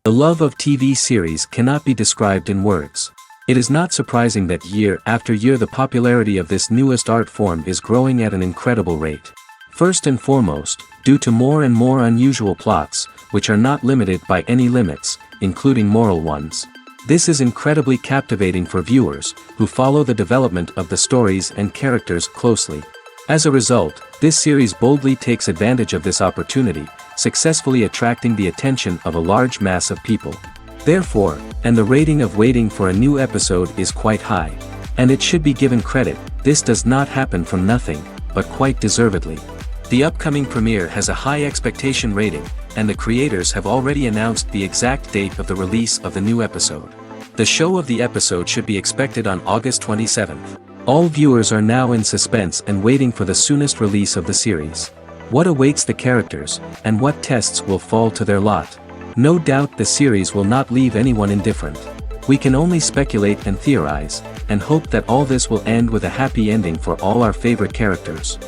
The love of TV series cannot be described in words. It is not surprising that year after year the popularity of this newest art form is growing at an incredible rate. First and foremost, due to more and more unusual plots, which are not limited by any limits, including moral ones. This is incredibly captivating for viewers, who follow the development of the stories and characters closely. As a result, this series boldly takes advantage of this opportunity, successfully attracting the attention of a large mass of people. Therefore, and the rating of waiting for a new episode is quite high. And it should be given credit, this does not happen from nothing, but quite deservedly. The upcoming premiere has a high expectation rating, and the creators have already announced the exact date of the release of the new episode. The show of the episode should be expected on August 27th. All viewers are now in suspense and waiting for the soonest release of the series. What awaits the characters, and what tests will fall to their lot? No doubt the series will not leave anyone indifferent. We can only speculate and theorize, and hope that all this will end with a happy ending for all our favorite characters.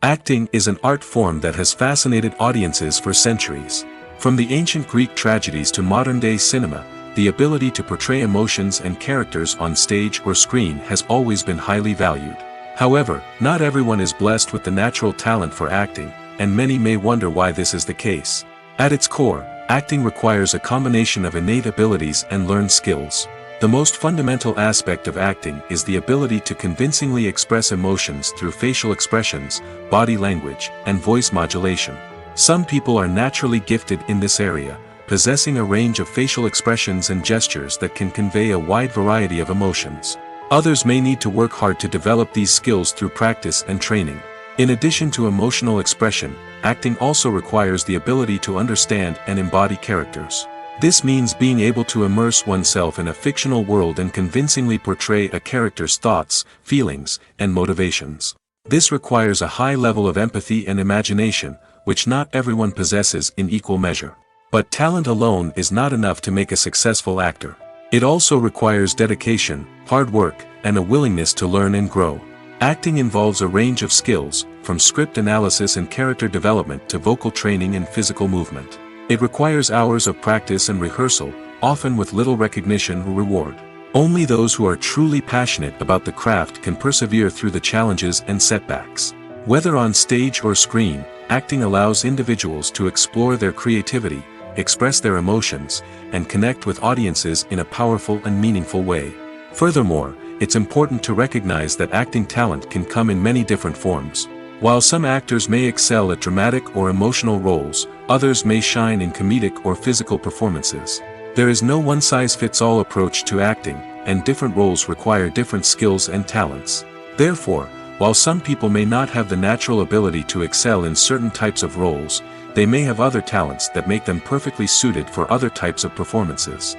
Acting is an art form that has fascinated audiences for centuries. From the ancient Greek tragedies to modern-day cinema, the ability to portray emotions and characters on stage or screen has always been highly valued. However, not everyone is blessed with the natural talent for acting, and many may wonder why this is the case. At its core, acting requires a combination of innate abilities and learned skills. The most fundamental aspect of acting is the ability to convincingly express emotions through facial expressions, body language, and voice modulation. Some people are naturally gifted in this area, possessing a range of facial expressions and gestures that can convey a wide variety of emotions. Others may need to work hard to develop these skills through practice and training. In addition to emotional expression, acting also requires the ability to understand and embody characters. This means being able to immerse oneself in a fictional world and convincingly portray a character's thoughts, feelings, and motivations. This requires a high level of empathy and imagination, which not everyone possesses in equal measure. But talent alone is not enough to make a successful actor. It also requires dedication, hard work, and a willingness to learn and grow. Acting involves a range of skills, from script analysis and character development to vocal training and physical movement. It requires hours of practice and rehearsal, often with little recognition or reward. Only those who are truly passionate about the craft can persevere through the challenges and setbacks. Whether on stage or screen, acting allows individuals to explore their creativity, express their emotions, and connect with audiences in a powerful and meaningful way. Furthermore, it's important to recognize that acting talent can come in many different forms. While some actors may excel at dramatic or emotional roles, others may shine in comedic or physical performances. There is no one-size-fits-all approach to acting, and different roles require different skills and talents. Therefore, while some people may not have the natural ability to excel in certain types of roles, they may have other talents that make them perfectly suited for other types of performances.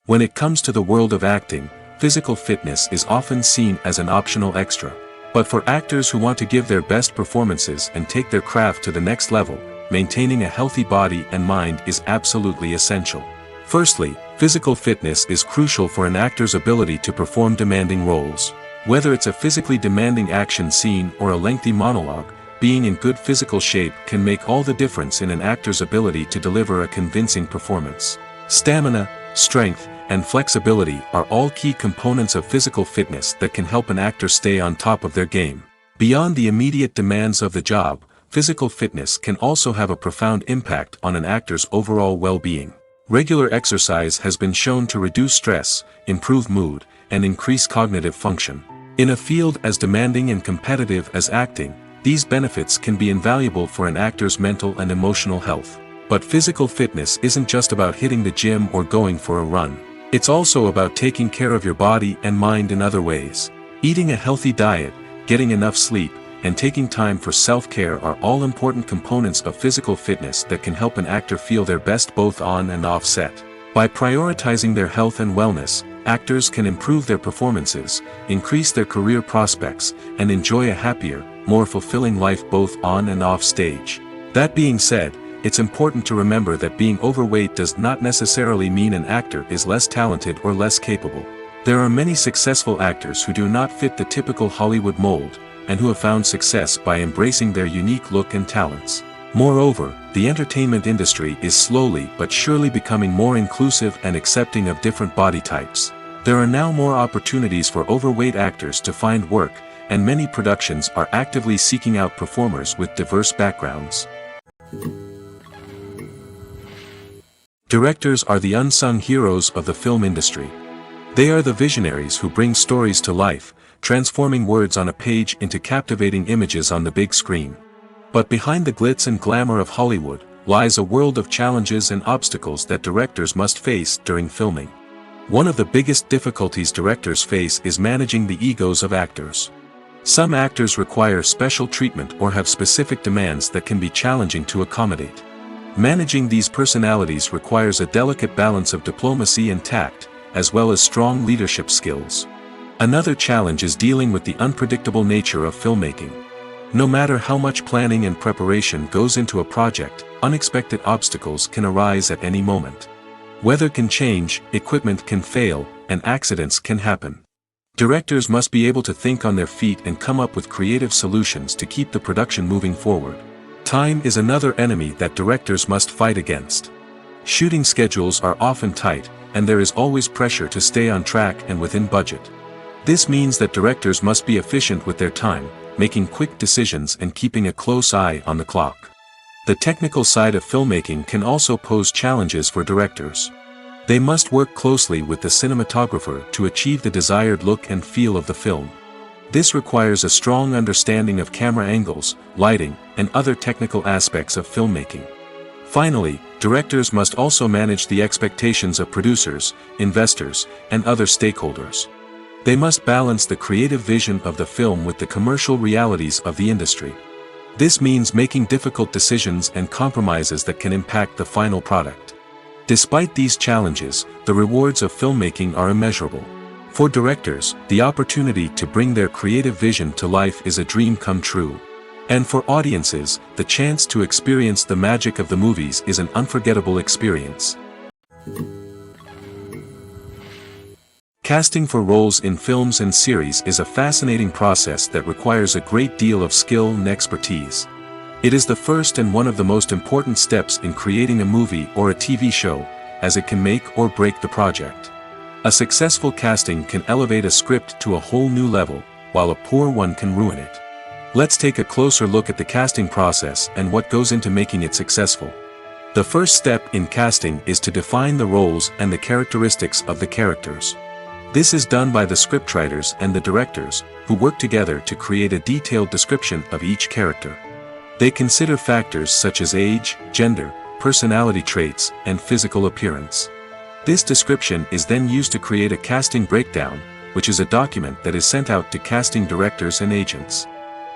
When it comes to the world of acting, physical fitness is often seen as an optional extra. But for actors who want to give their best performances and take their craft to the next level, maintaining a healthy body and mind is absolutely essential. Firstly, physical fitness is crucial for an actor's ability to perform demanding roles. Whether it's a physically demanding action scene or a lengthy monologue, being in good physical shape can make all the difference in an actor's ability to deliver a convincing performance. Stamina, strength, and flexibility are all key components of physical fitness that can help an actor stay on top of their game. Beyond the immediate demands of the job, physical fitness can also have a profound impact on an actor's overall well-being. Regular exercise has been shown to reduce stress, improve mood, and increase cognitive function. In a field as demanding and competitive as acting, these benefits can be invaluable for an actor's mental and emotional health. But physical fitness isn't just about hitting the gym or going for a run. It's also about taking care of your body and mind in other ways. Eating a healthy diet, getting enough sleep, and taking time for self-care are all important components of physical fitness that can help an actor feel their best both on and off set. By prioritizing their health and wellness, actors can improve their performances, increase their career prospects, and enjoy a happier, more fulfilling life both on and off stage. That being said, it's important to remember that being overweight does not necessarily mean an actor is less talented or less capable. There are many successful actors who do not fit the typical Hollywood mold, and who have found success by embracing their unique look and talents. Moreover, the entertainment industry is slowly but surely becoming more inclusive and accepting of different body types. There are now more opportunities for overweight actors to find work, and many productions are actively seeking out performers with diverse backgrounds. Directors are the unsung heroes of the film industry. They are the visionaries who bring stories to life, transforming words on a page into captivating images on the big screen. But behind the glitz and glamour of Hollywood, lies a world of challenges and obstacles that directors must face during filming. One of the biggest difficulties directors face is managing the egos of actors. Some actors require special treatment or have specific demands that can be challenging to accommodate. Managing these personalities requires a delicate balance of diplomacy and tact, as well as strong leadership skills. Another challenge is dealing with the unpredictable nature of filmmaking. No matter how much planning and preparation goes into a project, unexpected obstacles can arise at any moment. Weather can change, equipment can fail, and accidents can happen. Directors must be able to think on their feet and come up with creative solutions to keep the production moving forward. Time is another enemy that directors must fight against. Shooting schedules are often tight, and there is always pressure to stay on track and within budget. This means that directors must be efficient with their time, making quick decisions and keeping a close eye on the clock. The technical side of filmmaking can also pose challenges for directors. They must work closely with the cinematographer to achieve the desired look and feel of the film. This requires a strong understanding of camera angles, lighting, and other technical aspects of filmmaking. Finally, directors must also manage the expectations of producers, investors, and other stakeholders. They must balance the creative vision of the film with the commercial realities of the industry. This means making difficult decisions and compromises that can impact the final product. Despite these challenges, the rewards of filmmaking are immeasurable. For directors, the opportunity to bring their creative vision to life is a dream come true. And for audiences, the chance to experience the magic of the movies is an unforgettable experience. Casting for roles in films and series is a fascinating process that requires a great deal of skill and expertise. It is the first and one of the most important steps in creating a movie or a TV show, as it can make or break the project. A successful casting can elevate a script to a whole new level, while a poor one can ruin it. Let's take a closer look at the casting process and what goes into making it successful. The first step in casting is to define the roles and the characteristics of the characters. This is done by the scriptwriters and the directors, who work together to create a detailed description of each character. They consider factors such as age, gender, personality traits, and physical appearance. This description is then used to create a casting breakdown, which is a document that is sent out to casting directors and agents.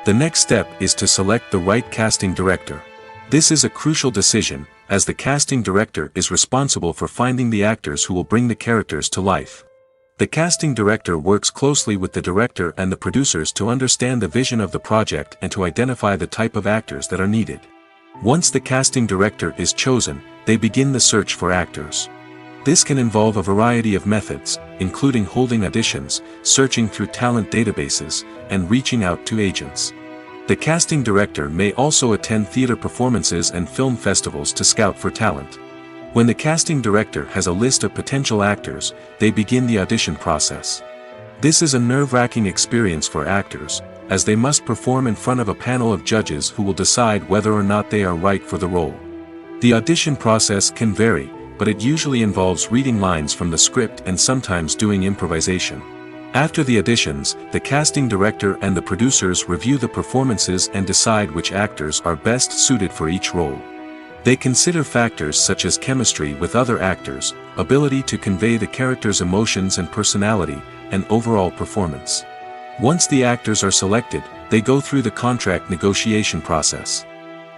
The next step is to select the right casting director. This is a crucial decision, as the casting director is responsible for finding the actors who will bring the characters to life. The casting director works closely with the director and the producers to understand the vision of the project and to identify the type of actors that are needed. Once the casting director is chosen, they begin the search for actors. This can involve a variety of methods, including holding auditions, searching through talent databases, and reaching out to agents. The casting director may also attend theater performances and film festivals to scout for talent. When the casting director has a list of potential actors, they begin the audition process. This is a nerve-wracking experience for actors, as they must perform in front of a panel of judges who will decide whether or not they are right for the role. The audition process can vary, but it usually involves reading lines from the script and sometimes doing improvisation. After the auditions, the casting director and the producers review the performances and decide which actors are best suited for each role. They consider factors such as chemistry with other actors, ability to convey the character's emotions and personality, and overall performance. Once the actors are selected, they go through the contract negotiation process.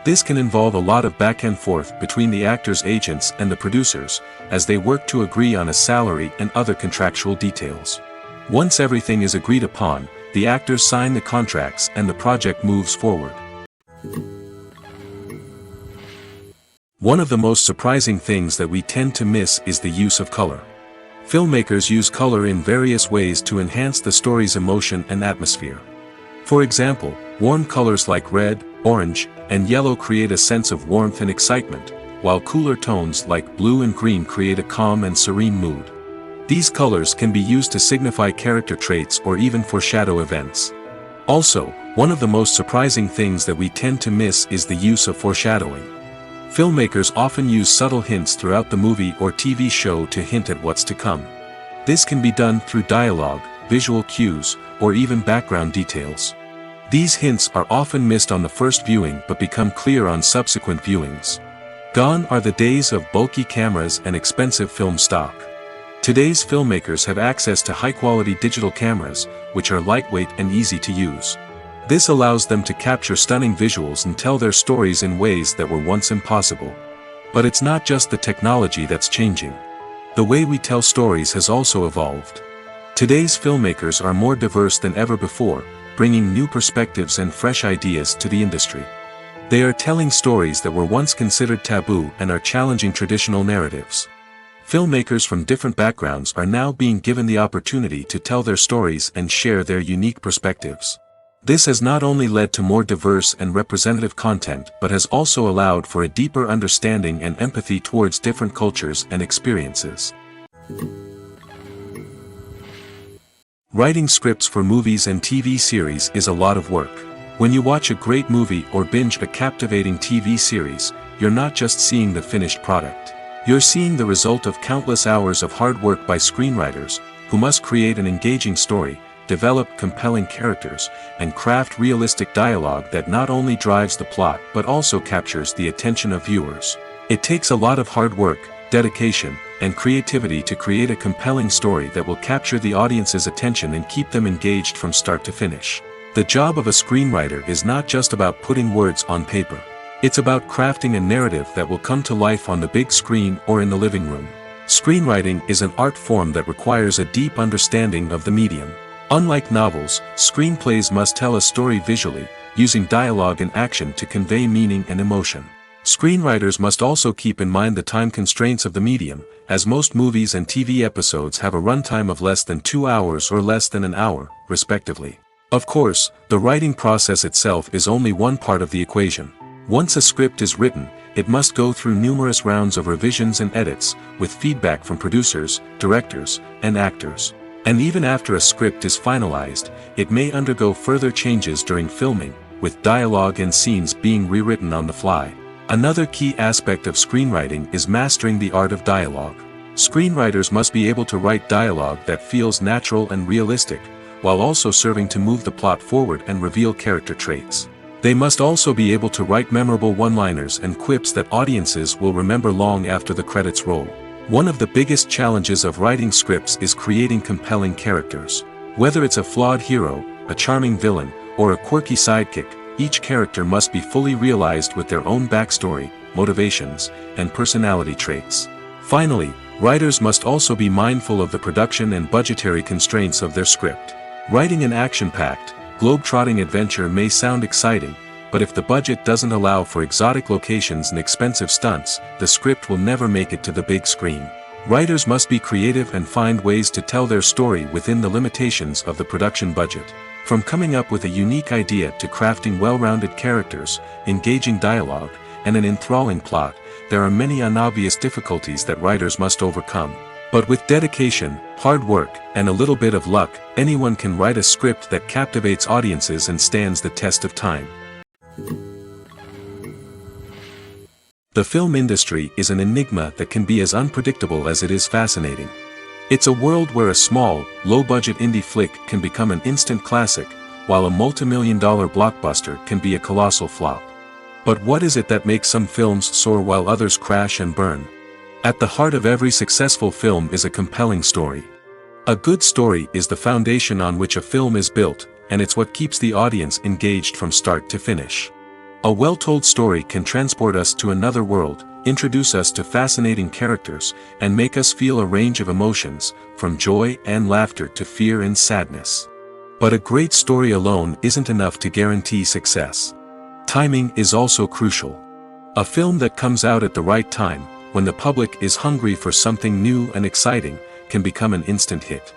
This can involve a lot of back and forth between the actors' agents and the producers, as they work to agree on a salary and other contractual details. Once everything is agreed upon, the actors sign the contracts and the project moves forward. One of the most surprising things that we tend to miss is the use of color. Filmmakers use color in various ways to enhance the story's emotion and atmosphere. For example, warm colors like red, orange, and yellow create a sense of warmth and excitement, while cooler tones like blue and green create a calm and serene mood. These colors can be used to signify character traits or even foreshadow events. Also, one of the most surprising things that we tend to miss is the use of foreshadowing. Filmmakers often use subtle hints throughout the movie or TV show to hint at what's to come. This can be done through dialogue, visual cues, or even background details. These hints are often missed on the first viewing but become clear on subsequent viewings. Gone are the days of bulky cameras and expensive film stock. Today's filmmakers have access to high-quality digital cameras, which are lightweight and easy to use. This allows them to capture stunning visuals and tell their stories in ways that were once impossible. But it's not just the technology that's changing. The way we tell stories has also evolved. Today's filmmakers are more diverse than ever before, bringing new perspectives and fresh ideas to the industry. They are telling stories that were once considered taboo and are challenging traditional narratives. Filmmakers from different backgrounds are now being given the opportunity to tell their stories and share their unique perspectives. This has not only led to more diverse and representative content but has also allowed for a deeper understanding and empathy towards different cultures and experiences. Writing scripts for movies and TV series is a lot of work. When you watch a great movie or binge a captivating TV series, you're not just seeing the finished product. You're seeing the result of countless hours of hard work by screenwriters, who must create an engaging story, develop compelling characters, and craft realistic dialogue that not only drives the plot but also captures the attention of viewers. It takes a lot of hard work, dedication, and creativity to create a compelling story that will capture the audience's attention and keep them engaged from start to finish. The job of a screenwriter is not just about putting words on paper. It's about crafting a narrative that will come to life on the big screen or in the living room. Screenwriting is an art form that requires a deep understanding of the medium. Unlike novels, screenplays must tell a story visually, using dialogue and action to convey meaning and emotion. Screenwriters must also keep in mind the time constraints of the medium, as most movies and TV episodes have a runtime of less than 2 hours or less than an hour, respectively. Of course, the writing process itself is only one part of the equation. Once a script is written, it must go through numerous rounds of revisions and edits, with feedback from producers, directors, and actors. And even after a script is finalized, it may undergo further changes during filming, with dialogue and scenes being rewritten on the fly. Another key aspect of screenwriting is mastering the art of dialogue. Screenwriters must be able to write dialogue that feels natural and realistic, while also serving to move the plot forward and reveal character traits. They must also be able to write memorable one-liners and quips that audiences will remember long after the credits roll. One of the biggest challenges of writing scripts is creating compelling characters. Whether it's a flawed hero, a charming villain, or a quirky sidekick, each character must be fully realized with their own backstory, motivations, and personality traits. Finally, writers must also be mindful of the production and budgetary constraints of their script. Writing an action-packed, globe-trotting adventure may sound exciting, but if the budget doesn't allow for exotic locations and expensive stunts, the script will never make it to the big screen. Writers must be creative and find ways to tell their story within the limitations of the production budget. From coming up with a unique idea to crafting well-rounded characters, engaging dialogue, and an enthralling plot, there are many unobvious difficulties that writers must overcome. But with dedication, hard work, and a little bit of luck, anyone can write a script that captivates audiences and stands the test of time. The film industry is an enigma that can be as unpredictable as it is fascinating. It's a world where a small, low-budget indie flick can become an instant classic, while a multi-million-dollar blockbuster can be a colossal flop. But what is it that makes some films soar while others crash and burn? At the heart of every successful film is a compelling story. A good story is the foundation on which a film is built, and it's what keeps the audience engaged from start to finish. A well-told story can transport us to another world, introduce us to fascinating characters, and make us feel a range of emotions, from joy and laughter to fear and sadness. But a great story alone isn't enough to guarantee success. Timing is also crucial. A film that comes out at the right time, when the public is hungry for something new and exciting, can become an instant hit.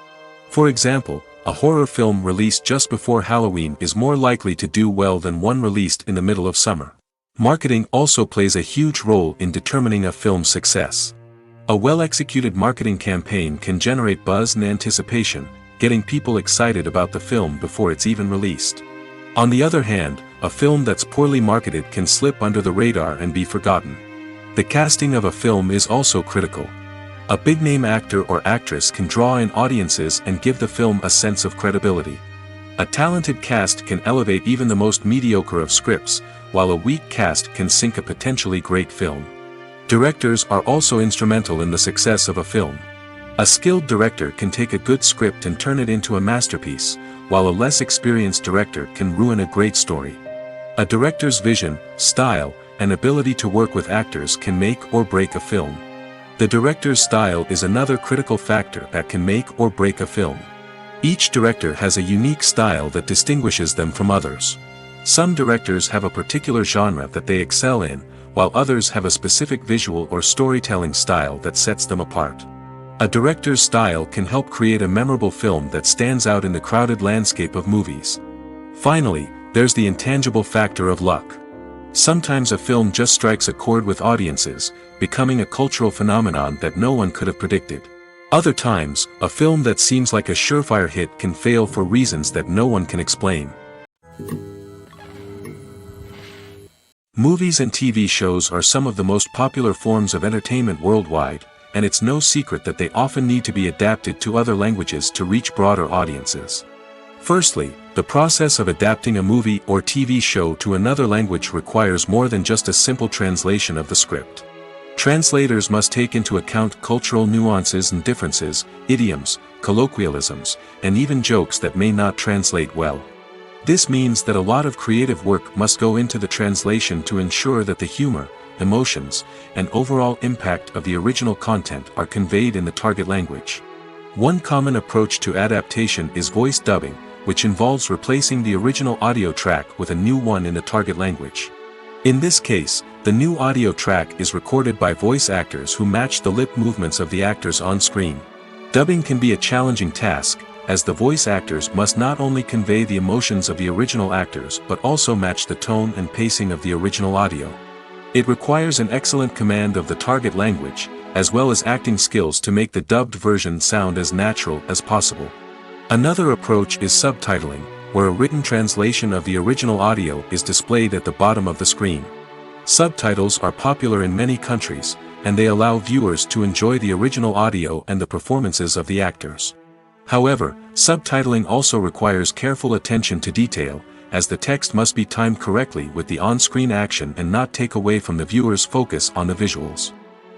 For example, a horror film released just before Halloween is more likely to do well than one released in the middle of summer. Marketing also plays a huge role in determining a film's success. A well-executed marketing campaign can generate buzz and anticipation, getting people excited about the film before it's even released. On the other hand, a film that's poorly marketed can slip under the radar and be forgotten. The casting of a film is also critical. A big-name actor or actress can draw in audiences and give the film a sense of credibility. A talented cast can elevate even the most mediocre of scripts, while a weak cast can sink a potentially great film. Directors are also instrumental in the success of a film. A skilled director can take a good script and turn it into a masterpiece, while a less experienced director can ruin a great story. A director's vision, style, and ability to work with actors can make or break a film. The director's style is another critical factor that can make or break a film. Each director has a unique style that distinguishes them from others. Some directors have a particular genre that they excel in, while others have a specific visual or storytelling style that sets them apart. A director's style can help create a memorable film that stands out in the crowded landscape of movies. Finally, there's the intangible factor of luck. Sometimes a film just strikes a chord with audiences, becoming a cultural phenomenon that no one could have predicted. Other times, a film that seems like a surefire hit can fail for reasons that no one can explain. Movies and TV shows are some of the most popular forms of entertainment worldwide, and it's no secret that they often need to be adapted to other languages to reach broader audiences. Firstly, the process of adapting a movie or TV show to another language requires more than just a simple translation of the script. Translators must take into account cultural nuances and differences, idioms, colloquialisms, and even jokes that may not translate well. This means that a lot of creative work must go into the translation to ensure that the humor, emotions, and overall impact of the original content are conveyed in the target language. One common approach to adaptation is voice dubbing, which involves replacing the original audio track with a new one in the target language. In this case, the new audio track is recorded by voice actors who match the lip movements of the actors on screen. Dubbing can be a challenging task, as the voice actors must not only convey the emotions of the original actors but also match the tone and pacing of the original audio. It requires an excellent command of the target language, as well as acting skills to make the dubbed version sound as natural as possible. Another approach is subtitling, where a written translation of the original audio is displayed at the bottom of the screen. Subtitles are popular in many countries, and they allow viewers to enjoy the original audio and the performances of the actors. However, subtitling also requires careful attention to detail, as the text must be timed correctly with the on-screen action and not take away from the viewer's focus on the visuals.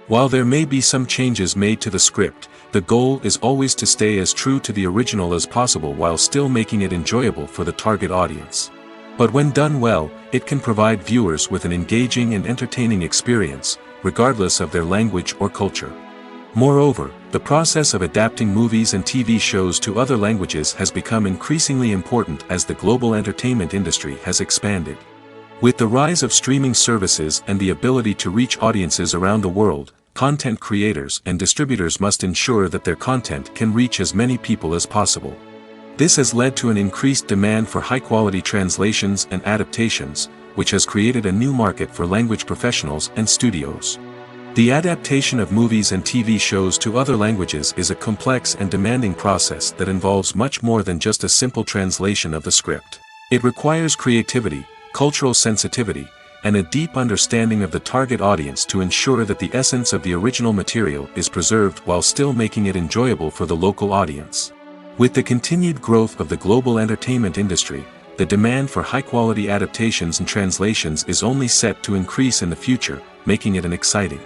While there may be some changes made to the script, the goal is always to stay as true to the original as possible while still making it enjoyable for the target audience. But when done well, it can provide viewers with an engaging and entertaining experience, regardless of their language or culture. Moreover, the process of adapting movies and TV shows to other languages has become increasingly important as the global entertainment industry has expanded. With the rise of streaming services and the ability to reach audiences around the world, content creators and distributors must ensure that their content can reach as many people as possible. This has led to an increased demand for high-quality translations and adaptations, which has created a new market for language professionals and studios. The adaptation of movies and TV shows to other languages is a complex and demanding process that involves much more than just a simple translation of the script. It requires creativity, cultural sensitivity, and a deep understanding of the target audience to ensure that the essence of the original material is preserved while still making it enjoyable for the local audience. With the continued growth of the global entertainment industry, the demand for high-quality adaptations and translations is only set to increase in the future, making it an exciting.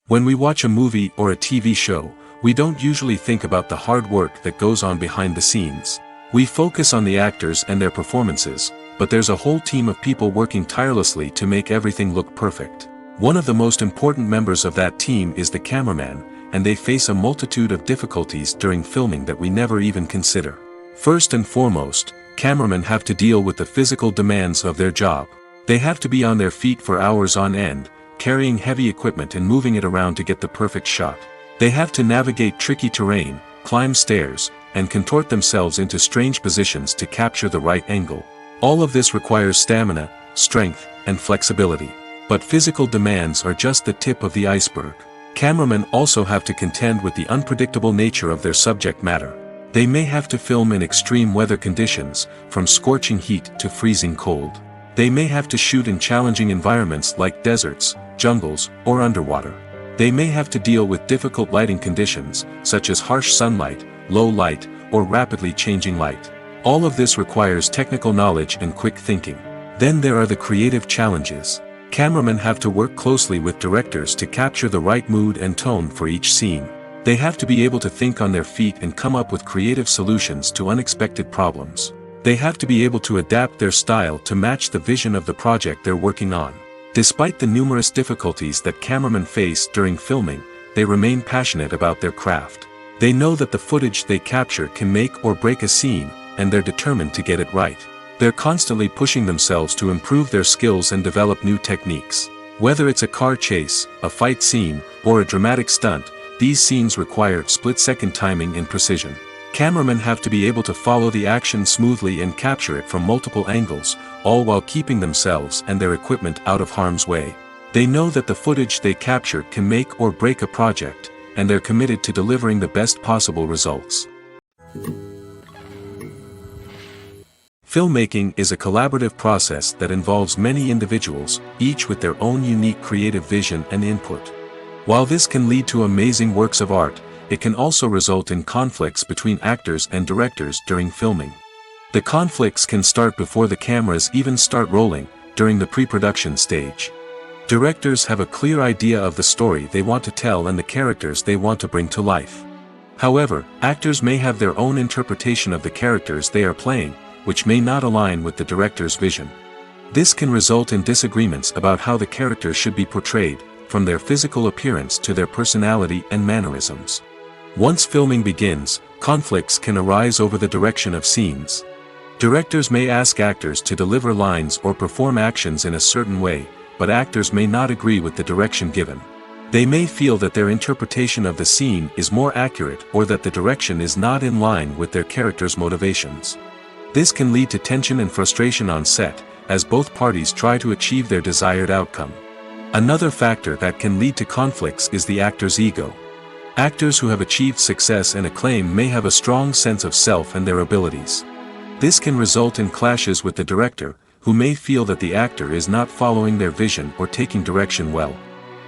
When we watch a movie or a TV show, we don't usually think about the hard work that goes on behind the scenes. We focus on the actors and their performances, but there's a whole team of people working tirelessly to make everything look perfect. One of the most important members of that team is the cameraman, and they face a multitude of difficulties during filming that we never even consider. First and foremost, cameramen have to deal with the physical demands of their job. They have to be on their feet for hours on end, carrying heavy equipment and moving it around to get the perfect shot. They have to navigate tricky terrain, climb stairs, and contort themselves into strange positions to capture the right angle. All of this requires stamina, strength, and flexibility. But physical demands are just the tip of the iceberg. Cameramen also have to contend with the unpredictable nature of their subject matter. They may have to film in extreme weather conditions, from scorching heat to freezing cold. They may have to shoot in challenging environments like deserts, jungles, or underwater. They may have to deal with difficult lighting conditions, such as harsh sunlight, low light, or rapidly changing light. All of this requires technical knowledge and quick thinking. Then there are the creative challenges. Cameramen have to work closely with directors to capture the right mood and tone for each scene. They have to be able to think on their feet and come up with creative solutions to unexpected problems. They have to be able to adapt their style to match the vision of the project they're working on. Despite the numerous difficulties that cameramen face during filming, they remain passionate about their craft. They know that the footage they capture can make or break a scene, and they're determined to get it right. They're constantly pushing themselves to improve their skills and develop new techniques. Whether it's a car chase, a fight scene, or a dramatic stunt, these scenes require split-second timing and precision. Cameramen have to be able to follow the action smoothly and capture it from multiple angles, all while keeping themselves and their equipment out of harm's way. They know that the footage they capture can make or break a project, and they're committed to delivering the best possible results. Filmmaking is a collaborative process that involves many individuals, each with their own unique creative vision and input. While this can lead to amazing works of art, it can also result in conflicts between actors and directors during filming. The conflicts can start before the cameras even start rolling, during the pre-production stage. Directors have a clear idea of the story they want to tell and the characters they want to bring to life. However, actors may have their own interpretation of the characters they are playing, which may not align with the director's vision. This can result in disagreements about how the characters should be portrayed, from their physical appearance to their personality and mannerisms. Once filming begins, conflicts can arise over the direction of scenes. Directors may ask actors to deliver lines or perform actions in a certain way, but actors may not agree with the direction given. They may feel that their interpretation of the scene is more accurate or that the direction is not in line with their character's motivations. This can lead to tension and frustration on set, as both parties try to achieve their desired outcome. Another factor that can lead to conflicts is the actor's ego. Actors who have achieved success and acclaim may have a strong sense of self and their abilities. This can result in clashes with the director, who may feel that the actor is not following their vision or taking direction well.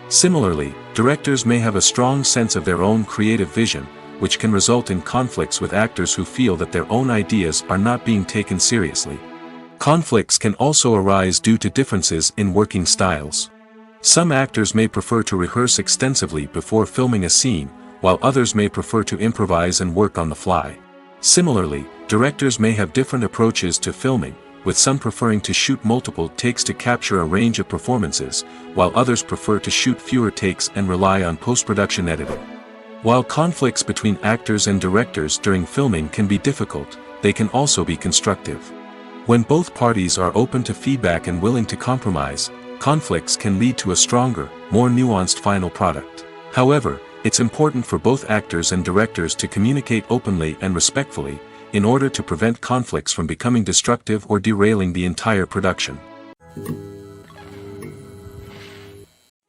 Similarly, directors may have a strong sense of their own creative vision, which can result in conflicts with actors who feel that their own ideas are not being taken seriously. Conflicts can also arise due to differences in working styles. Some actors may prefer to rehearse extensively before filming a scene, while others may prefer to improvise and work on the fly. Similarly, directors may have different approaches to filming, with some preferring to shoot multiple takes to capture a range of performances, while others prefer to shoot fewer takes and rely on post-production editing. While conflicts between actors and directors during filming can be difficult, they can also be constructive. When both parties are open to feedback and willing to compromise, conflicts can lead to a stronger, more nuanced final product. However, it's important for both actors and directors to communicate openly and respectfully, in order to prevent conflicts from becoming destructive or derailing the entire production.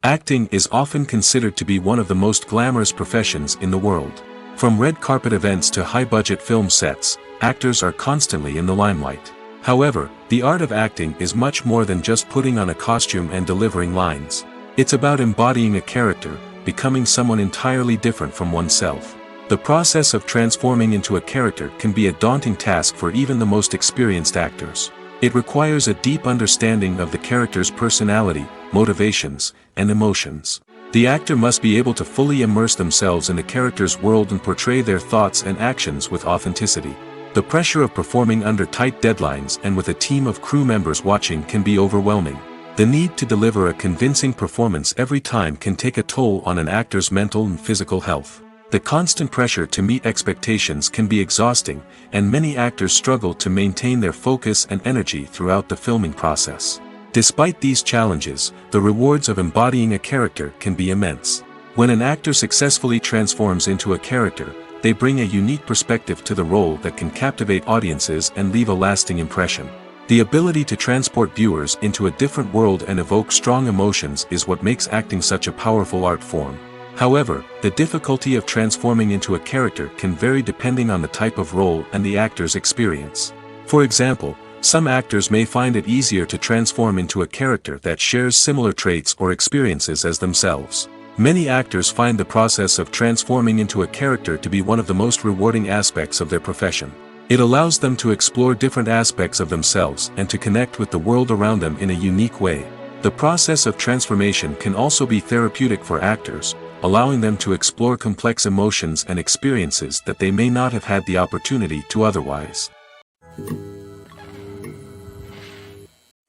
Acting is often considered to be one of the most glamorous professions in the world. From red carpet events to high-budget film sets, actors are constantly in the limelight. However, the art of acting is much more than just putting on a costume and delivering lines. It's about embodying a character, becoming someone entirely different from oneself. The process of transforming into a character can be a daunting task for even the most experienced actors. It requires a deep understanding of the character's personality, motivations, and emotions. The actor must be able to fully immerse themselves in the character's world and portray their thoughts and actions with authenticity. The pressure of performing under tight deadlines and with a team of crew members watching can be overwhelming. The need to deliver a convincing performance every time can take a toll on an actor's mental and physical health. The constant pressure to meet expectations can be exhausting, and many actors struggle to maintain their focus and energy throughout the filming process. Despite these challenges, the rewards of embodying a character can be immense. When an actor successfully transforms into a character, they bring a unique perspective to the role that can captivate audiences and leave a lasting impression. The ability to transport viewers into a different world and evoke strong emotions is what makes acting such a powerful art form. However, the difficulty of transforming into a character can vary depending on the type of role and the actor's experience. For example, some actors may find it easier to transform into a character that shares similar traits or experiences as themselves. Many actors find the process of transforming into a character to be one of the most rewarding aspects of their profession. It allows them to explore different aspects of themselves and to connect with the world around them in a unique way. The process of transformation can also be therapeutic for actors, allowing them to explore complex emotions and experiences that they may not have had the opportunity to otherwise.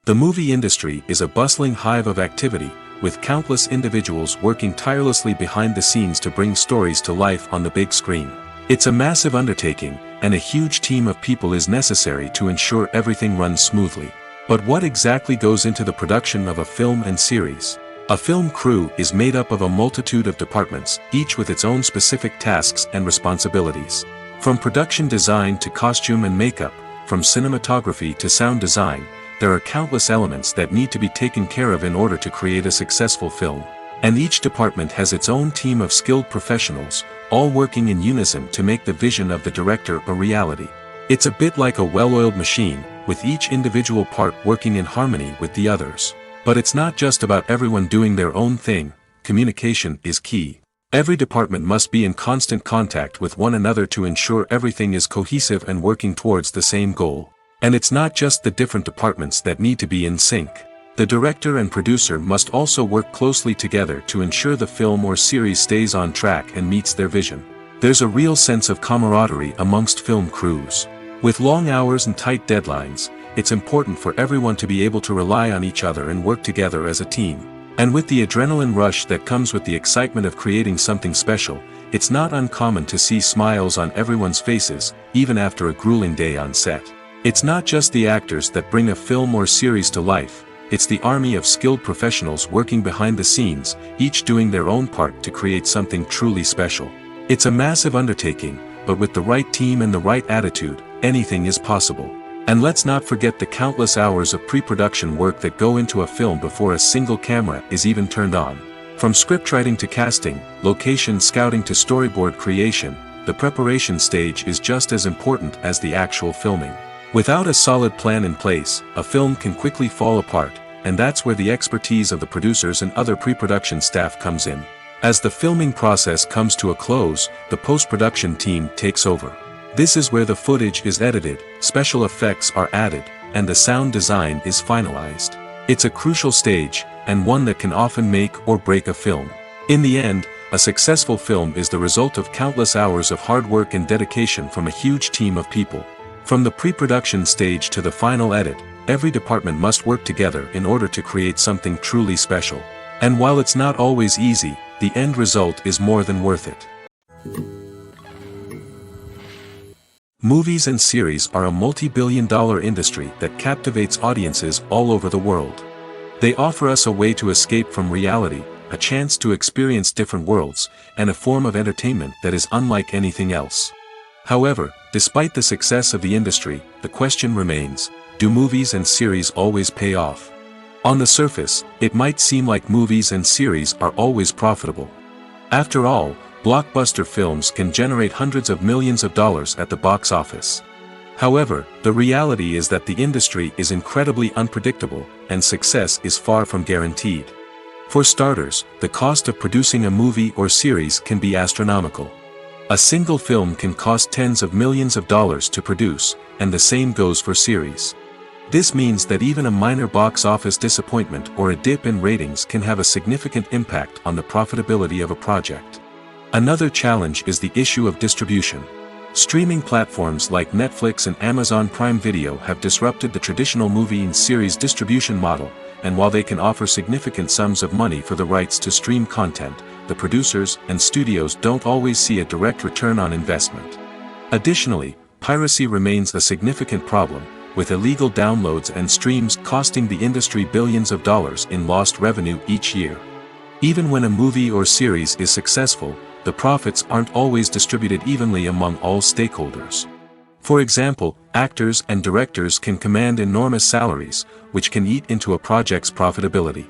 The movie industry is a bustling hive of activity, with countless individuals working tirelessly behind the scenes to bring stories to life on the big screen. It's a massive undertaking, and a huge team of people is necessary to ensure everything runs smoothly. But what exactly goes into the production of a film and series? A film crew is made up of a multitude of departments, each with its own specific tasks and responsibilities. From production design to costume and makeup, from cinematography to sound design, there are countless elements that need to be taken care of in order to create a successful film. And each department has its own team of skilled professionals, all working in unison to make the vision of the director a reality. It's a bit like a well-oiled machine, with each individual part working in harmony with the others. But it's not just about everyone doing their own thing. Communication is key. Every department must be in constant contact with one another to ensure everything is cohesive and working towards the same goal. And it's not just the different departments that need to be in sync. The director and producer must also work closely together to ensure the film or series stays on track and meets their vision. There's a real sense of camaraderie amongst film crews. With long hours and tight deadlines, it's important for everyone to be able to rely on each other and work together as a team. And with the adrenaline rush that comes with the excitement of creating something special, it's not uncommon to see smiles on everyone's faces, even after a grueling day on set. It's not just the actors that bring a film or series to life, it's the army of skilled professionals working behind the scenes, each doing their own part to create something truly special. It's a massive undertaking, but with the right team and the right attitude, anything is possible. And let's not forget the countless hours of pre-production work that go into a film before a single camera is even turned on. From scriptwriting to casting, location scouting to storyboard creation, the preparation stage is just as important as the actual filming. Without a solid plan in place, a film can quickly fall apart, and that's where the expertise of the producers and other pre-production staff comes in. As the filming process comes to a close, the post-production team takes over. This is where the footage is edited, special effects are added, and the sound design is finalized. It's a crucial stage, and one that can often make or break a film. In the end, a successful film is the result of countless hours of hard work and dedication from a huge team of people. From the pre-production stage to the final edit, every department must work together in order to create something truly special. And while it's not always easy, the end result is more than worth it. Movies and series are a multi-billion-dollar industry that captivates audiences all over the world. They offer us a way to escape from reality, a chance to experience different worlds, and a form of entertainment that is unlike anything else. However, despite the success of the industry, the question remains, do movies and series always pay off? On the surface, it might seem like movies and series are always profitable. After all, blockbuster films can generate hundreds of millions of dollars at the box office. However, the reality is that the industry is incredibly unpredictable, and success is far from guaranteed. For starters, the cost of producing a movie or series can be astronomical. A single film can cost tens of millions of dollars to produce, and the same goes for series. This means that even a minor box office disappointment or a dip in ratings can have a significant impact on the profitability of a project. Another challenge is the issue of distribution. Streaming platforms like Netflix and Amazon Prime Video have disrupted the traditional movie and series distribution model, and while they can offer significant sums of money for the rights to stream content, the producers and studios don't always see a direct return on investment. Additionally, piracy remains a significant problem, with illegal downloads and streams costing the industry billions of dollars in lost revenue each year. Even when a movie or series is successful, the profits aren't always distributed evenly among all stakeholders. For example, actors and directors can command enormous salaries, which can eat into a project's profitability.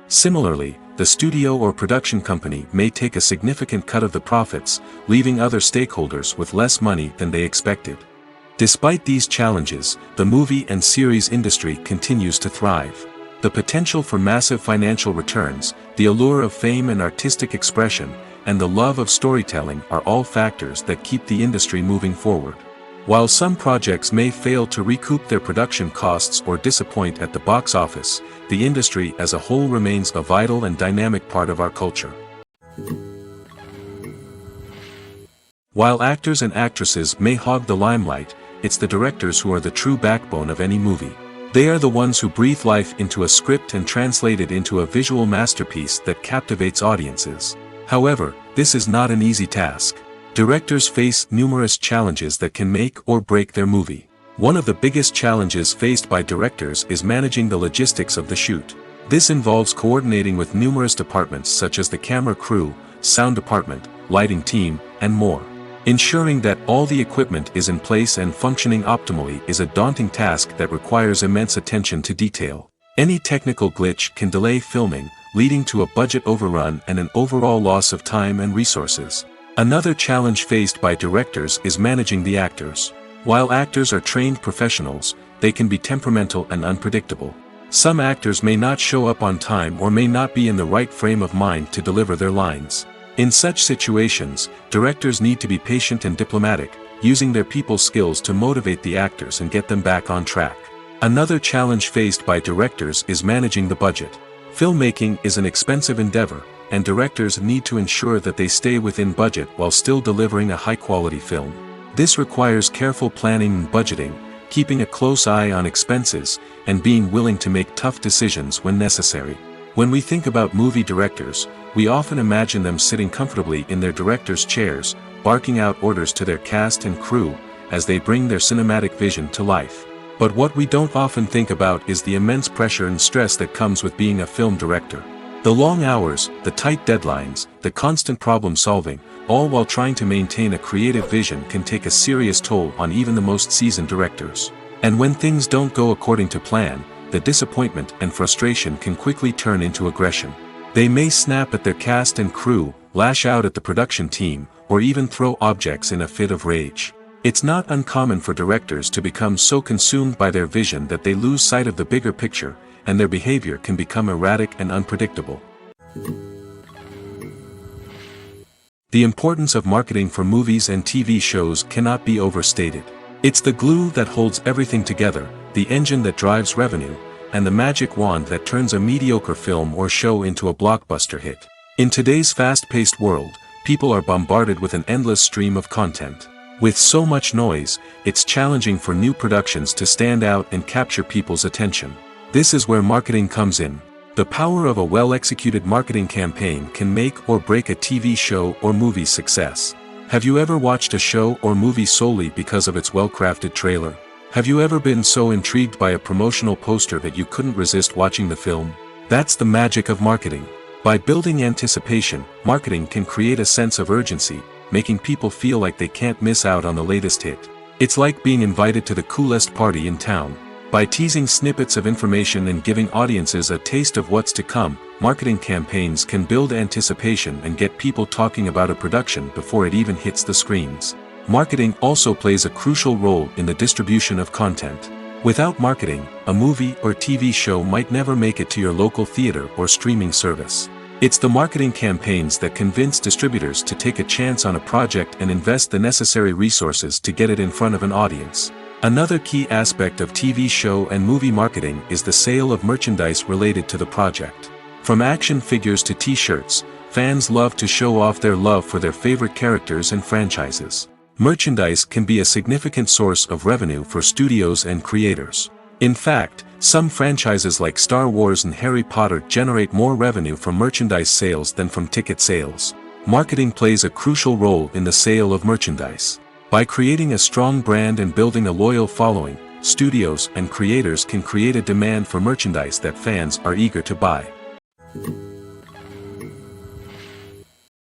Similarly, the studio or production company may take a significant cut of the profits, leaving other stakeholders with less money than they expected. Despite these challenges, the movie and series industry continues to thrive. The potential for massive financial returns, the allure of fame and artistic expression, and the love of storytelling are all factors that keep the industry moving forward. While some projects may fail to recoup their production costs or disappoint at the box office, the industry as a whole remains a vital and dynamic part of our culture. While actors and actresses may hog the limelight, it's the directors who are the true backbone of any movie. They are the ones who breathe life into a script and translate it into a visual masterpiece that captivates audiences. However, this is not an easy task. Directors face numerous challenges that can make or break their movie. One of the biggest challenges faced by directors is managing the logistics of the shoot. This involves coordinating with numerous departments such as the camera crew, sound department, lighting team, and more. Ensuring that all the equipment is in place and functioning optimally is a daunting task that requires immense attention to detail. Any technical glitch can delay filming, leading to a budget overrun and an overall loss of time and resources. Another challenge faced by directors is managing the actors. While actors are trained professionals, they can be temperamental and unpredictable. Some actors may not show up on time or may not be in the right frame of mind to deliver their lines. In such situations, directors need to be patient and diplomatic, using their people skills to motivate the actors and get them back on track. Another challenge faced by directors is managing the budget. Filmmaking is an expensive endeavor, and directors need to ensure that they stay within budget while still delivering a high-quality film. This requires careful planning and budgeting, keeping a close eye on expenses, and being willing to make tough decisions when necessary. When we think about movie directors, we often imagine them sitting comfortably in their director's chairs, barking out orders to their cast and crew, as they bring their cinematic vision to life. But what we don't often think about is the immense pressure and stress that comes with being a film director. The long hours, the tight deadlines, the constant problem solving, all while trying to maintain a creative vision can take a serious toll on even the most seasoned directors. And when things don't go according to plan, the disappointment and frustration can quickly turn into aggression. They may snap at their cast and crew, lash out at the production team, or even throw objects in a fit of rage. It's not uncommon for directors to become so consumed by their vision that they lose sight of the bigger picture, and their behavior can become erratic and unpredictable. The importance of marketing for movies and TV shows cannot be overstated. It's the glue that holds everything together, the engine that drives revenue, and the magic wand that turns a mediocre film or show into a blockbuster hit. In today's fast-paced world, people are bombarded with an endless stream of content. With so much noise, it's challenging for new productions to stand out and capture people's attention. This is where marketing comes in. The power of a well-executed marketing campaign can make or break a TV show or movie's success. Have you ever watched a show or movie solely because of its well-crafted trailer? Have you ever been so intrigued by a promotional poster that you couldn't resist watching the film? That's the magic of marketing. By building anticipation, marketing can create a sense of urgency, making people feel like they can't miss out on the latest hit. It's like being invited to the coolest party in town. By teasing snippets of information and giving audiences a taste of what's to come, marketing campaigns can build anticipation and get people talking about a production before it even hits the screens. Marketing also plays a crucial role in the distribution of content. Without marketing, a movie or TV show might never make it to your local theater or streaming service. It's the marketing campaigns that convince distributors to take a chance on a project and invest the necessary resources to get it in front of an audience. Another key aspect of TV show and movie marketing is the sale of merchandise related to the project. From action figures to t-shirts, fans love to show off their love for their favorite characters and franchises. Merchandise can be a significant source of revenue for studios and creators. In fact, some franchises like Star Wars and Harry Potter generate more revenue from merchandise sales than from ticket sales. Marketing plays a crucial role in the sale of merchandise. By creating a strong brand and building a loyal following, studios and creators can create a demand for merchandise that fans are eager to buy.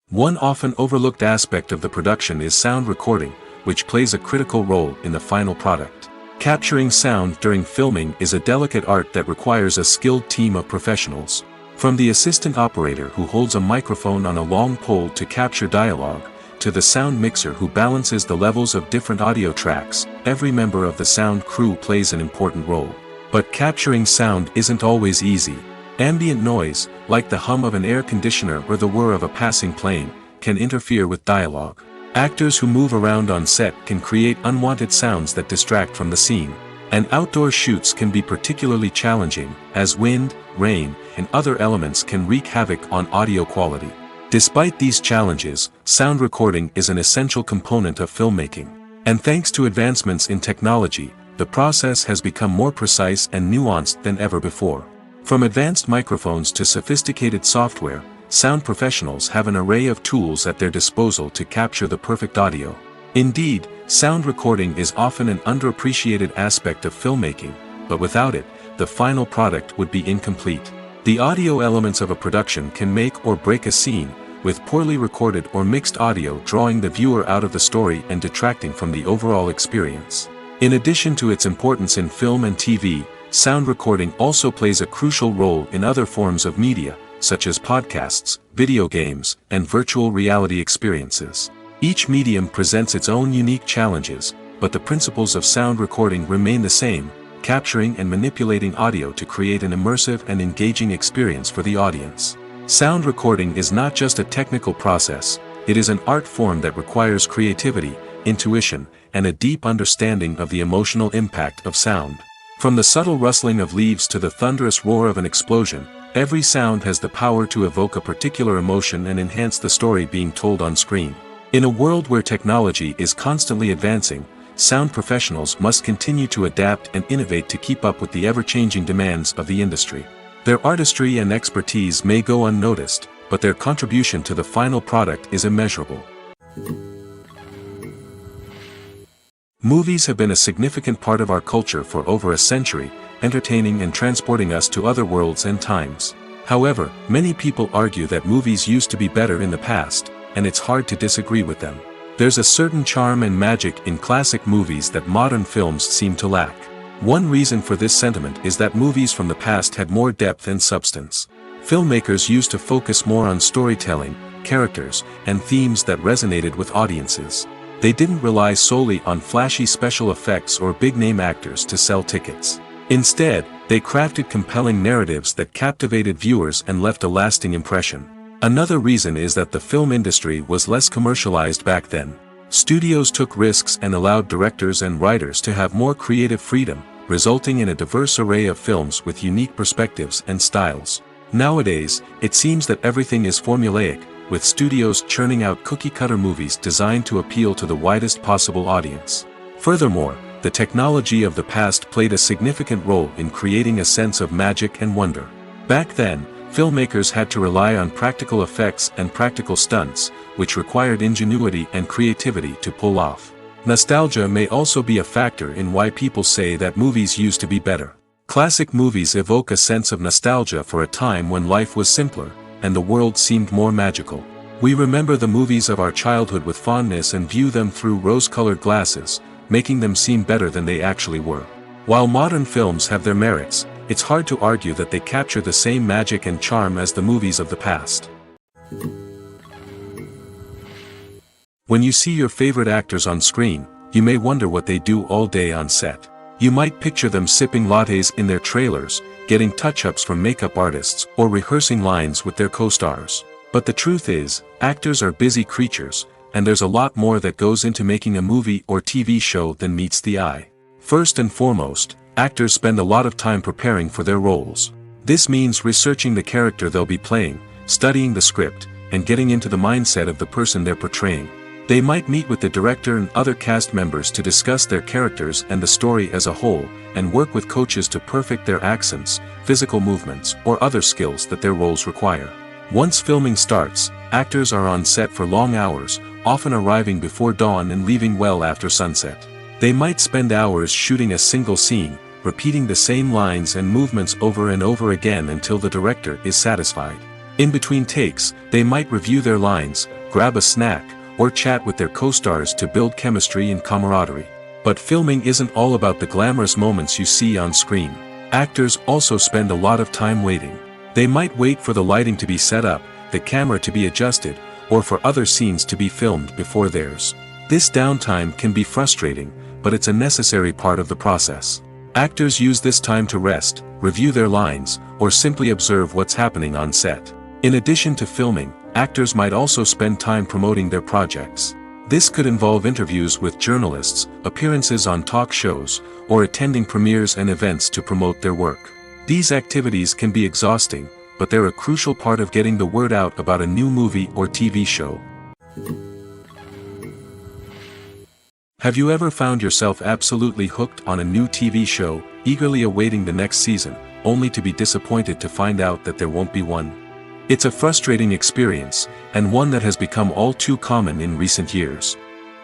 One often overlooked aspect of the production is sound recording, which plays a critical role in the final product. Capturing sound during filming is a delicate art that requires a skilled team of professionals. From the assistant operator who holds a microphone on a long pole to capture dialogue, to the sound mixer who balances the levels of different audio tracks, every member of the sound crew plays an important role. But capturing sound isn't always easy. Ambient noise, like the hum of an air conditioner or the whir of a passing plane, can interfere with dialogue. Actors who move around on set can create unwanted sounds that distract from the scene. And outdoor shoots can be particularly challenging, as wind, rain, and other elements can wreak havoc on audio quality. Despite these challenges, sound recording is an essential component of filmmaking. And thanks to advancements in technology, the process has become more precise and nuanced than ever before. From advanced microphones to sophisticated software, sound professionals have an array of tools at their disposal to capture the perfect audio. Indeed, sound recording is often an underappreciated aspect of filmmaking, but without it, the final product would be incomplete. The audio elements of a production can make or break a scene, with poorly recorded or mixed audio drawing the viewer out of the story and detracting from the overall experience. In addition to its importance in film and TV, sound recording also plays a crucial role in other forms of media, such as podcasts, video games, and virtual reality experiences. Each medium presents its own unique challenges, but the principles of sound recording remain the same, capturing and manipulating audio to create an immersive and engaging experience for the audience. Sound recording is not just a technical process, it is an art form that requires creativity, intuition, and a deep understanding of the emotional impact of sound. From the subtle rustling of leaves to the thunderous roar of an explosion, every sound has the power to evoke a particular emotion and enhance the story being told on screen. In a world where technology is constantly advancing, sound professionals must continue to adapt and innovate to keep up with the ever-changing demands of the industry. Their artistry and expertise may go unnoticed, but their contribution to the final product is immeasurable. Movies have been a significant part of our culture for over a century, entertaining and transporting us to other worlds and times. However, many people argue that movies used to be better in the past, and it's hard to disagree with them. There's a certain charm and magic in classic movies that modern films seem to lack. One reason for this sentiment is that movies from the past had more depth and substance. Filmmakers used to focus more on storytelling, characters, and themes that resonated with audiences. They didn't rely solely on flashy special effects or big-name actors to sell tickets. Instead, they crafted compelling narratives that captivated viewers and left a lasting impression. Another reason is that the film industry was less commercialized back then. Studios took risks and allowed directors and writers to have more creative freedom, resulting in a diverse array of films with unique perspectives and styles. Nowadays, it seems that everything is formulaic, with studios churning out cookie-cutter movies designed to appeal to the widest possible audience. Furthermore, the technology of the past played a significant role in creating a sense of magic and wonder. Back then, filmmakers had to rely on practical effects and practical stunts, which required ingenuity and creativity to pull off. Nostalgia may also be a factor in why people say that movies used to be better. Classic movies evoke a sense of nostalgia for a time when life was simpler, and the world seemed more magical. We remember the movies of our childhood with fondness and view them through rose-colored glasses, making them seem better than they actually were. While modern films have their merits, it's hard to argue that they capture the same magic and charm as the movies of the past. When you see your favorite actors on screen, you may wonder what they do all day on set. You might picture them sipping lattes in their trailers, getting touch-ups from makeup artists, or rehearsing lines with their co-stars. But the truth is, actors are busy creatures, and there's a lot more that goes into making a movie or TV show than meets the eye. First and foremost, actors spend a lot of time preparing for their roles. This means researching the character they'll be playing, studying the script, and getting into the mindset of the person they're portraying. They might meet with the director and other cast members to discuss their characters and the story as a whole, and work with coaches to perfect their accents, physical movements, or other skills that their roles require. Once filming starts, actors are on set for long hours, often arriving before dawn and leaving well after sunset. They might spend hours shooting a single scene, repeating the same lines and movements over and over again until the director is satisfied. In between takes, they might review their lines, grab a snack, or chat with their co-stars to build chemistry and camaraderie. But filming isn't all about the glamorous moments you see on screen. Actors also spend a lot of time waiting. They might wait for the lighting to be set up, the camera to be adjusted, or for other scenes to be filmed before theirs. This downtime can be frustrating, but it's a necessary part of the process. Actors use this time to rest, review their lines, or simply observe what's happening on set. In addition to filming, actors might also spend time promoting their projects. This could involve interviews with journalists, appearances on talk shows, or attending premieres and events to promote their work. These activities can be exhausting, but they're a crucial part of getting the word out about a new movie or TV show. Have you ever found yourself absolutely hooked on a new TV show, eagerly awaiting the next season, only to be disappointed to find out that there won't be one? It's a frustrating experience, and one that has become all too common in recent years.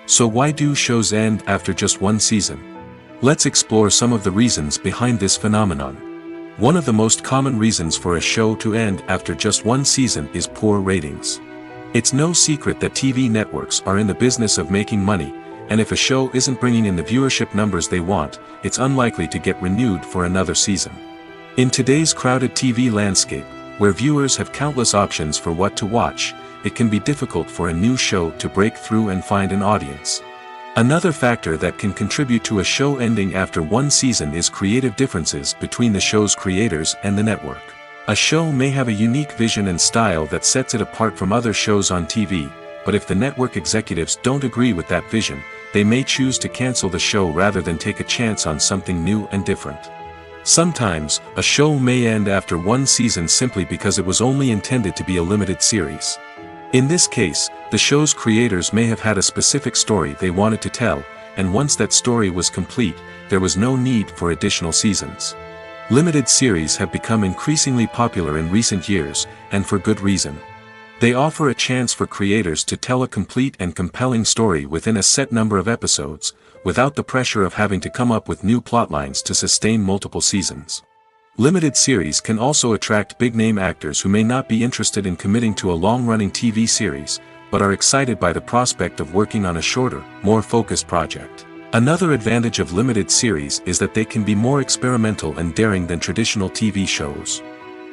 So why do shows end after just one season? Let's explore some of the reasons behind this phenomenon. One of the most common reasons for a show to end after just one season is poor ratings. It's no secret that TV networks are in the business of making money, and if a show isn't bringing in the viewership numbers they want, it's unlikely to get renewed for another season. In today's crowded TV landscape, where viewers have countless options for what to watch, it can be difficult for a new show to break through and find an audience. Another factor that can contribute to a show ending after one season is creative differences between the show's creators and the network. A show may have a unique vision and style that sets it apart from other shows on TV, but if the network executives don't agree with that vision, they may choose to cancel the show rather than take a chance on something new and different. Sometimes, a show may end after one season simply because it was only intended to be a limited series. In this case, the show's creators may have had a specific story they wanted to tell, and once that story was complete, there was no need for additional seasons. Limited series have become increasingly popular in recent years, and for good reason. They offer a chance for creators to tell a complete and compelling story within a set number of episodes, without the pressure of having to come up with new plotlines to sustain multiple seasons. Limited series can also attract big-name actors who may not be interested in committing to a long-running TV series, but are excited by the prospect of working on a shorter, more focused project. Another advantage of limited series is that they can be more experimental and daring than traditional TV shows.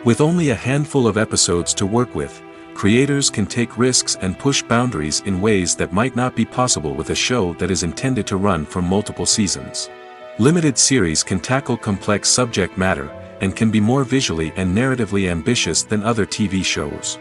With only a handful of episodes to work with, creators can take risks and push boundaries in ways that might not be possible with a show that is intended to run for multiple seasons. Limited series can tackle complex subject matter, and can be more visually and narratively ambitious than other TV shows.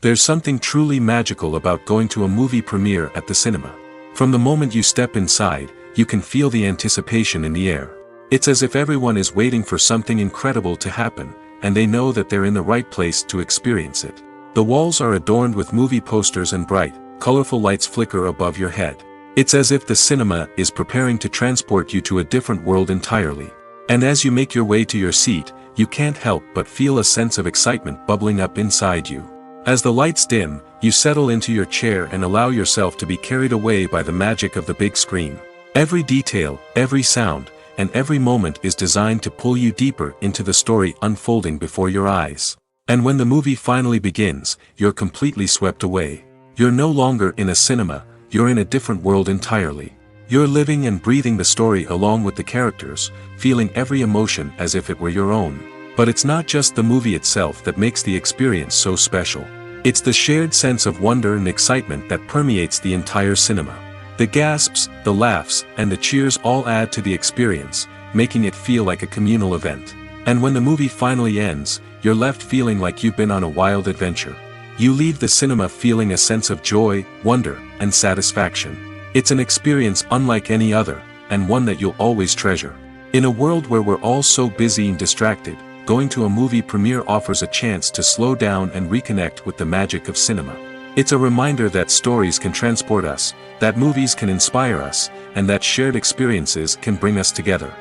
There's something truly magical about going to a movie premiere at the cinema. From the moment you step inside, you can feel the anticipation in the air. It's as if everyone is waiting for something incredible to happen, and they know that they're in the right place to experience it. The walls are adorned with movie posters and bright, colorful lights flicker above your head. It's as if the cinema is preparing to transport you to a different world entirely. And as you make your way to your seat, you can't help but feel a sense of excitement bubbling up inside you. As the lights dim, you settle into your chair and allow yourself to be carried away by the magic of the big screen. Every detail, every sound, and every moment is designed to pull you deeper into the story unfolding before your eyes. And when the movie finally begins, you're completely swept away. You're no longer in a cinema, you're in a different world entirely. You're living and breathing the story along with the characters, feeling every emotion as if it were your own. But it's not just the movie itself that makes the experience so special. It's the shared sense of wonder and excitement that permeates the entire cinema. The gasps, the laughs, and the cheers all add to the experience, making it feel like a communal event. And when the movie finally ends, you're left feeling like you've been on a wild adventure. You leave the cinema feeling a sense of joy, wonder, and satisfaction. It's an experience unlike any other, and one that you'll always treasure. In a world where we're all so busy and distracted, going to a movie premiere offers a chance to slow down and reconnect with the magic of cinema. It's a reminder that stories can transport us, that movies can inspire us, and that shared experiences can bring us together.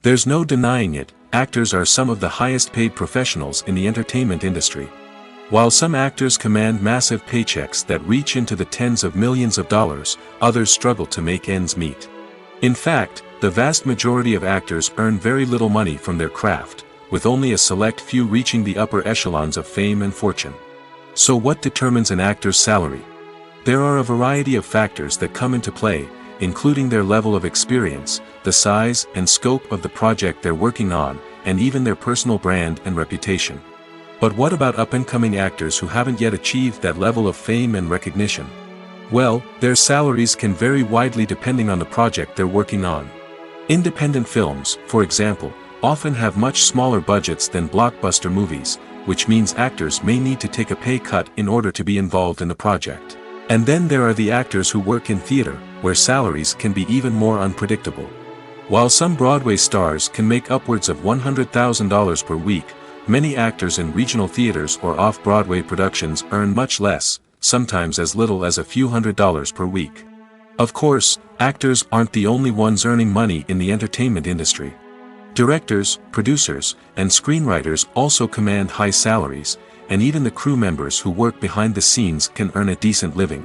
There's no denying it, actors are some of the highest paid professionals in the entertainment industry. While some actors command massive paychecks that reach into the tens of millions of dollars, others struggle to make ends meet. In fact, the vast majority of actors earn very little money from their craft, with only a select few reaching the upper echelons of fame and fortune. So what determines an actor's salary? There are a variety of factors that come into play, including their level of experience, the size and scope of the project they're working on, and even their personal brand and reputation. But what about up-and-coming actors who haven't yet achieved that level of fame and recognition? Well, their salaries can vary widely depending on the project they're working on. Independent films, for example, often have much smaller budgets than blockbuster movies, which means actors may need to take a pay cut in order to be involved in the project. And then there are the actors who work in theater, where salaries can be even more unpredictable. While some Broadway stars can make upwards of $100,000 per week, many actors in regional theaters or off-Broadway productions earn much less, sometimes as little as a few $100s per week. Of course, actors aren't the only ones earning money in the entertainment industry. Directors, producers, and screenwriters also command high salaries, and even the crew members who work behind the scenes can earn a decent living.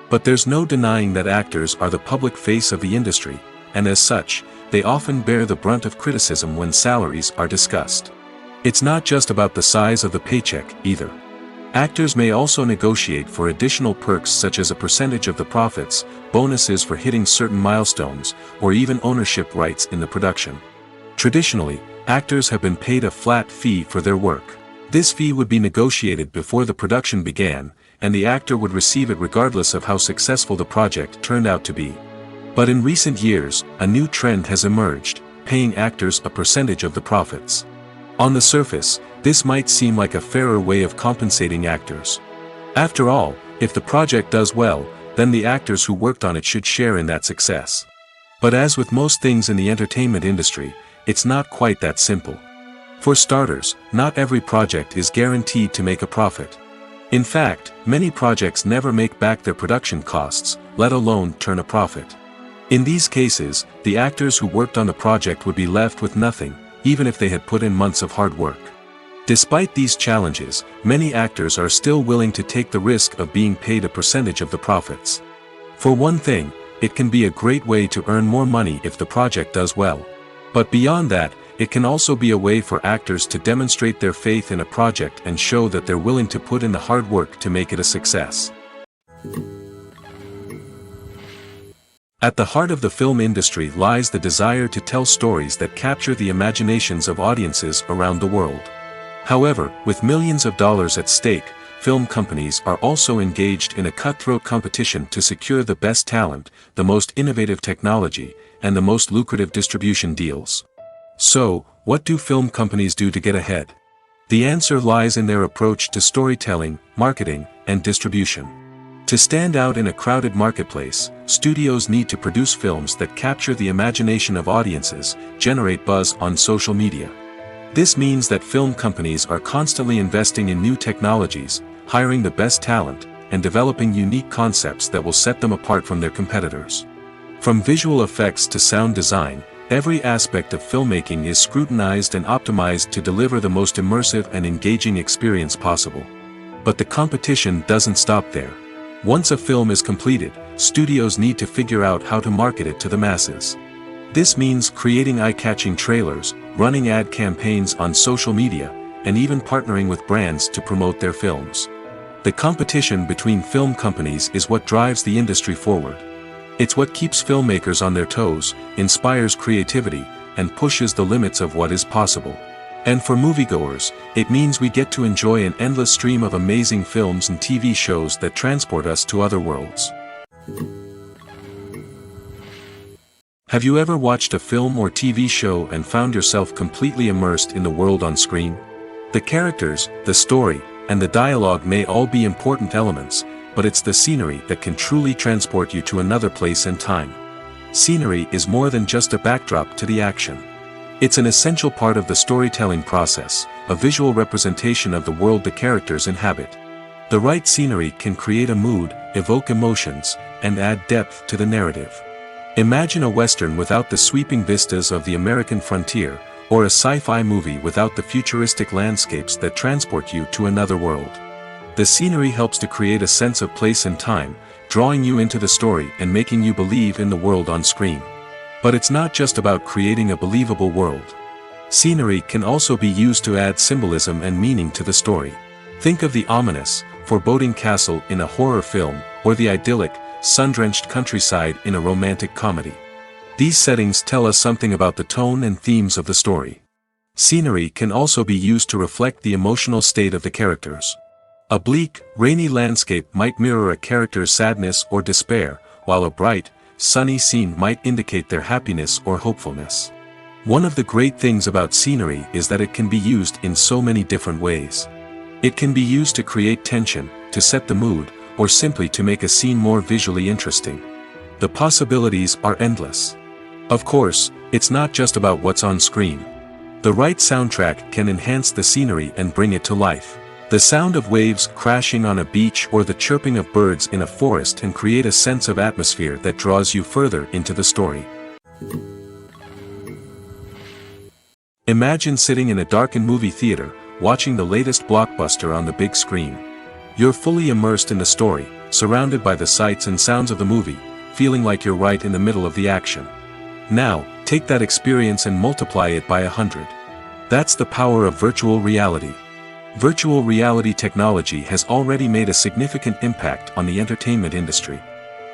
But there's no denying that actors are the public face of the industry, and as such, they often bear the brunt of criticism when salaries are discussed. It's not just about the size of the paycheck, either. Actors may also negotiate for additional perks such as a percentage of the profits, bonuses for hitting certain milestones, or even ownership rights in the production. Traditionally, actors have been paid a flat fee for their work. This fee would be negotiated before the production began, and the actor would receive it regardless of how successful the project turned out to be. But in recent years, a new trend has emerged, paying actors a percentage of the profits. On the surface, this might seem like a fairer way of compensating actors. After all, if the project does well, then the actors who worked on it should share in that success. But as with most things in the entertainment industry, it's not quite that simple. For starters, not every project is guaranteed to make a profit. In fact, many projects never make back their production costs, let alone turn a profit. In these cases, the actors who worked on the project would be left with nothing, even if they had put in months of hard work. Despite these challenges, many actors are still willing to take the risk of being paid a percentage of the profits. For one thing, it can be a great way to earn more money if the project does well. But beyond that, it can also be a way for actors to demonstrate their faith in a project and show that they're willing to put in the hard work to make it a success. At the heart of the film industry lies the desire to tell stories that capture the imaginations of audiences around the world. However, with millions of dollars at stake, film companies are also engaged in a cutthroat competition to secure the best talent, the most innovative technology, and the most lucrative distribution deals. So, what do film companies do to get ahead? The answer lies in their approach to storytelling, marketing, and distribution. To stand out in a crowded marketplace, studios need to produce films that capture the imagination of audiences, generate buzz on social media. This means that film companies are constantly investing in new technologies, hiring the best talent, and developing unique concepts that will set them apart from their competitors. From visual effects to sound design, every aspect of filmmaking is scrutinized and optimized to deliver the most immersive and engaging experience possible. But the competition doesn't stop there. Once a film is completed, studios need to figure out how to market it to the masses. This means creating eye-catching trailers, running ad campaigns on social media, and even partnering with brands to promote their films. The competition between film companies is what drives the industry forward. It's what keeps filmmakers on their toes, inspires creativity, and pushes the limits of what is possible. And for moviegoers, it means we get to enjoy an endless stream of amazing films and TV shows that transport us to other worlds. Have you ever watched a film or TV show and found yourself completely immersed in the world on screen? The characters, the story, and the dialogue may all be important elements, but it's the scenery that can truly transport you to another place and time. Scenery is more than just a backdrop to the action. It's an essential part of the storytelling process, a visual representation of the world the characters inhabit. The right scenery can create a mood, evoke emotions, and add depth to the narrative. Imagine a Western without the sweeping vistas of the American frontier, or a sci-fi movie without the futuristic landscapes that transport you to another world. The scenery helps to create a sense of place and time, drawing you into the story and making you believe in the world on screen. But it's not just about creating a believable world. Scenery can also be used to add symbolism and meaning to the story. Think of the ominous, foreboding castle in a horror film, or the idyllic, sun-drenched countryside in a romantic comedy. These settings tell us something about the tone and themes of the story. Scenery can also be used to reflect the emotional state of the characters. A bleak, rainy landscape might mirror a character's sadness or despair, while a bright, sunny scene might indicate their happiness or hopefulness. One of the great things about scenery is that it can be used in so many different ways. It can be used to create tension, to set the mood, or simply to make a scene more visually interesting. The possibilities are endless. Of course, it's not just about what's on screen. The right soundtrack can enhance the scenery and bring it to life. The sound of waves crashing on a beach or the chirping of birds in a forest can create a sense of atmosphere that draws you further into the story. Imagine sitting in a darkened movie theater, watching the latest blockbuster on the big screen. You're fully immersed in the story, surrounded by the sights and sounds of the movie, feeling like you're right in the middle of the action. Now, take that experience and multiply it by 100. That's the power of virtual reality. Virtual reality technology has already made a significant impact on the entertainment industry.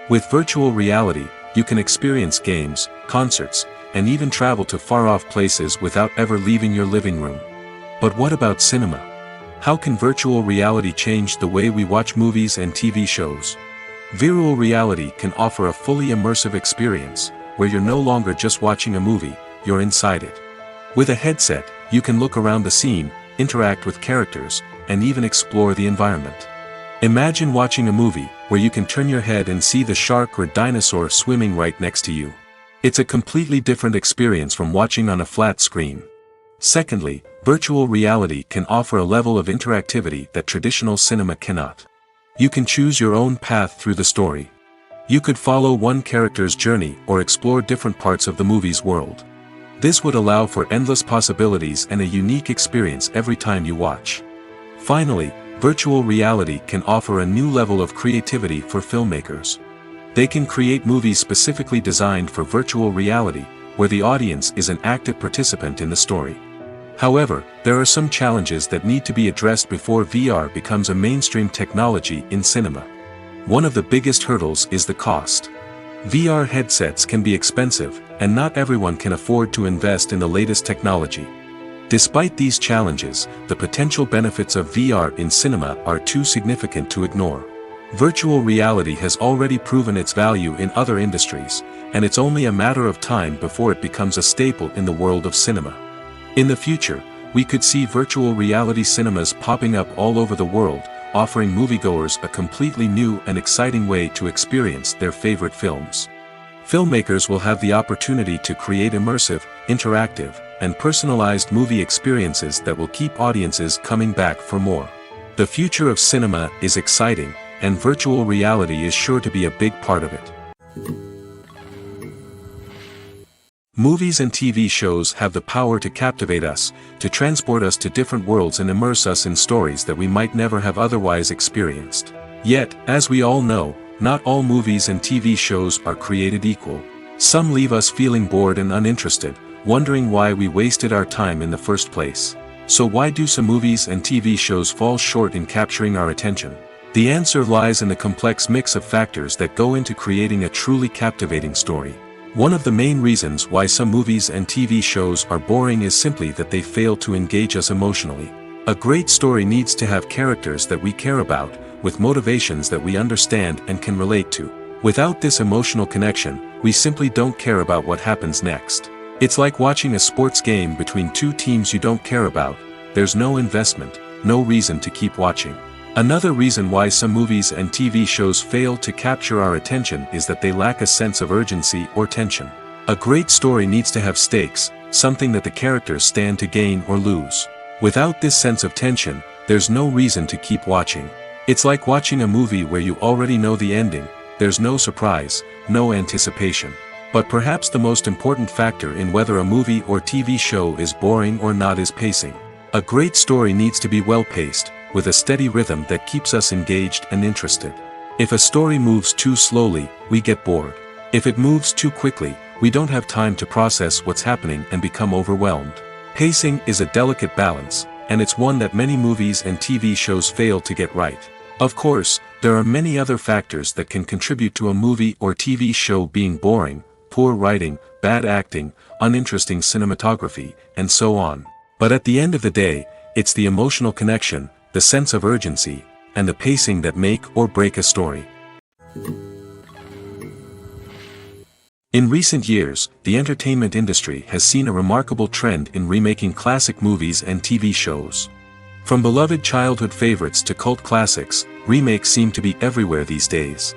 With virtual reality, you can experience games, concerts, and even travel to far-off places without ever leaving your living room. But what about cinema? How can virtual reality change the way we watch movies and TV shows? Virtual reality can offer a fully immersive experience, where you're no longer just watching a movie, you're inside it. With a headset, you can look around the scene, interact with characters, and even explore the environment. Imagine watching a movie where you can turn your head and see the shark or dinosaur swimming right next to you. It's a completely different experience from watching on a flat screen. Secondly, virtual reality can offer a level of interactivity that traditional cinema cannot. You can choose your own path through the story. You could follow one character's journey or explore different parts of the movie's world. This would allow for endless possibilities and a unique experience every time you watch. Finally, virtual reality can offer a new level of creativity for filmmakers. They can create movies specifically designed for virtual reality, where the audience is an active participant in the story. However, there are some challenges that need to be addressed before VR becomes a mainstream technology in cinema. One of the biggest hurdles is the cost. VR headsets can be expensive, and not everyone can afford to invest in the latest technology. Despite these challenges, the potential benefits of VR in cinema are too significant to ignore. Virtual reality has already proven its value in other industries, and it's only a matter of time before it becomes a staple in the world of cinema. In the future, we could see virtual reality cinemas popping up all over the world, offering moviegoers a completely new and exciting way to experience their favorite films. Filmmakers will have the opportunity to create immersive, interactive, and personalized movie experiences that will keep audiences coming back for more. The future of cinema is exciting, and virtual reality is sure to be a big part of it. Movies and TV shows have the power to captivate us, to transport us to different worlds and immerse us in stories that we might never have otherwise experienced. Yet, as we all know, not all movies and TV shows are created equal. Some leave us feeling bored and uninterested, wondering why we wasted our time in the first place. So why do some movies and TV shows fall short in capturing our attention? The answer lies in the complex mix of factors that go into creating a truly captivating story. One of the main reasons why some movies and TV shows are boring is simply that they fail to engage us emotionally. A great story needs to have characters that we care about, with motivations that we understand and can relate to. Without this emotional connection, we simply don't care about what happens next. It's like watching a sports game between two teams you don't care about. There's no investment, no reason to keep watching. Another reason why some movies and TV shows fail to capture our attention is that they lack a sense of urgency or tension. A great story needs to have stakes, something that the characters stand to gain or lose. Without this sense of tension, there's no reason to keep watching. It's like watching a movie where you already know the ending. There's no surprise, no anticipation. But perhaps the most important factor in whether a movie or TV show is boring or not is pacing. A great story needs to be well-paced, with a steady rhythm that keeps us engaged and interested. If a story moves too slowly, we get bored. If it moves too quickly, we don't have time to process what's happening and become overwhelmed. Pacing is a delicate balance, and it's one that many movies and TV shows fail to get right. Of course, there are many other factors that can contribute to a movie or TV show being boring: poor writing, bad acting, uninteresting cinematography, and so on. But at the end of the day, it's the emotional connection, the sense of urgency, and the pacing that make or break a story. In recent years, the entertainment industry has seen a remarkable trend in remaking classic movies and TV shows. From beloved childhood favorites to cult classics, remakes seem to be everywhere these days.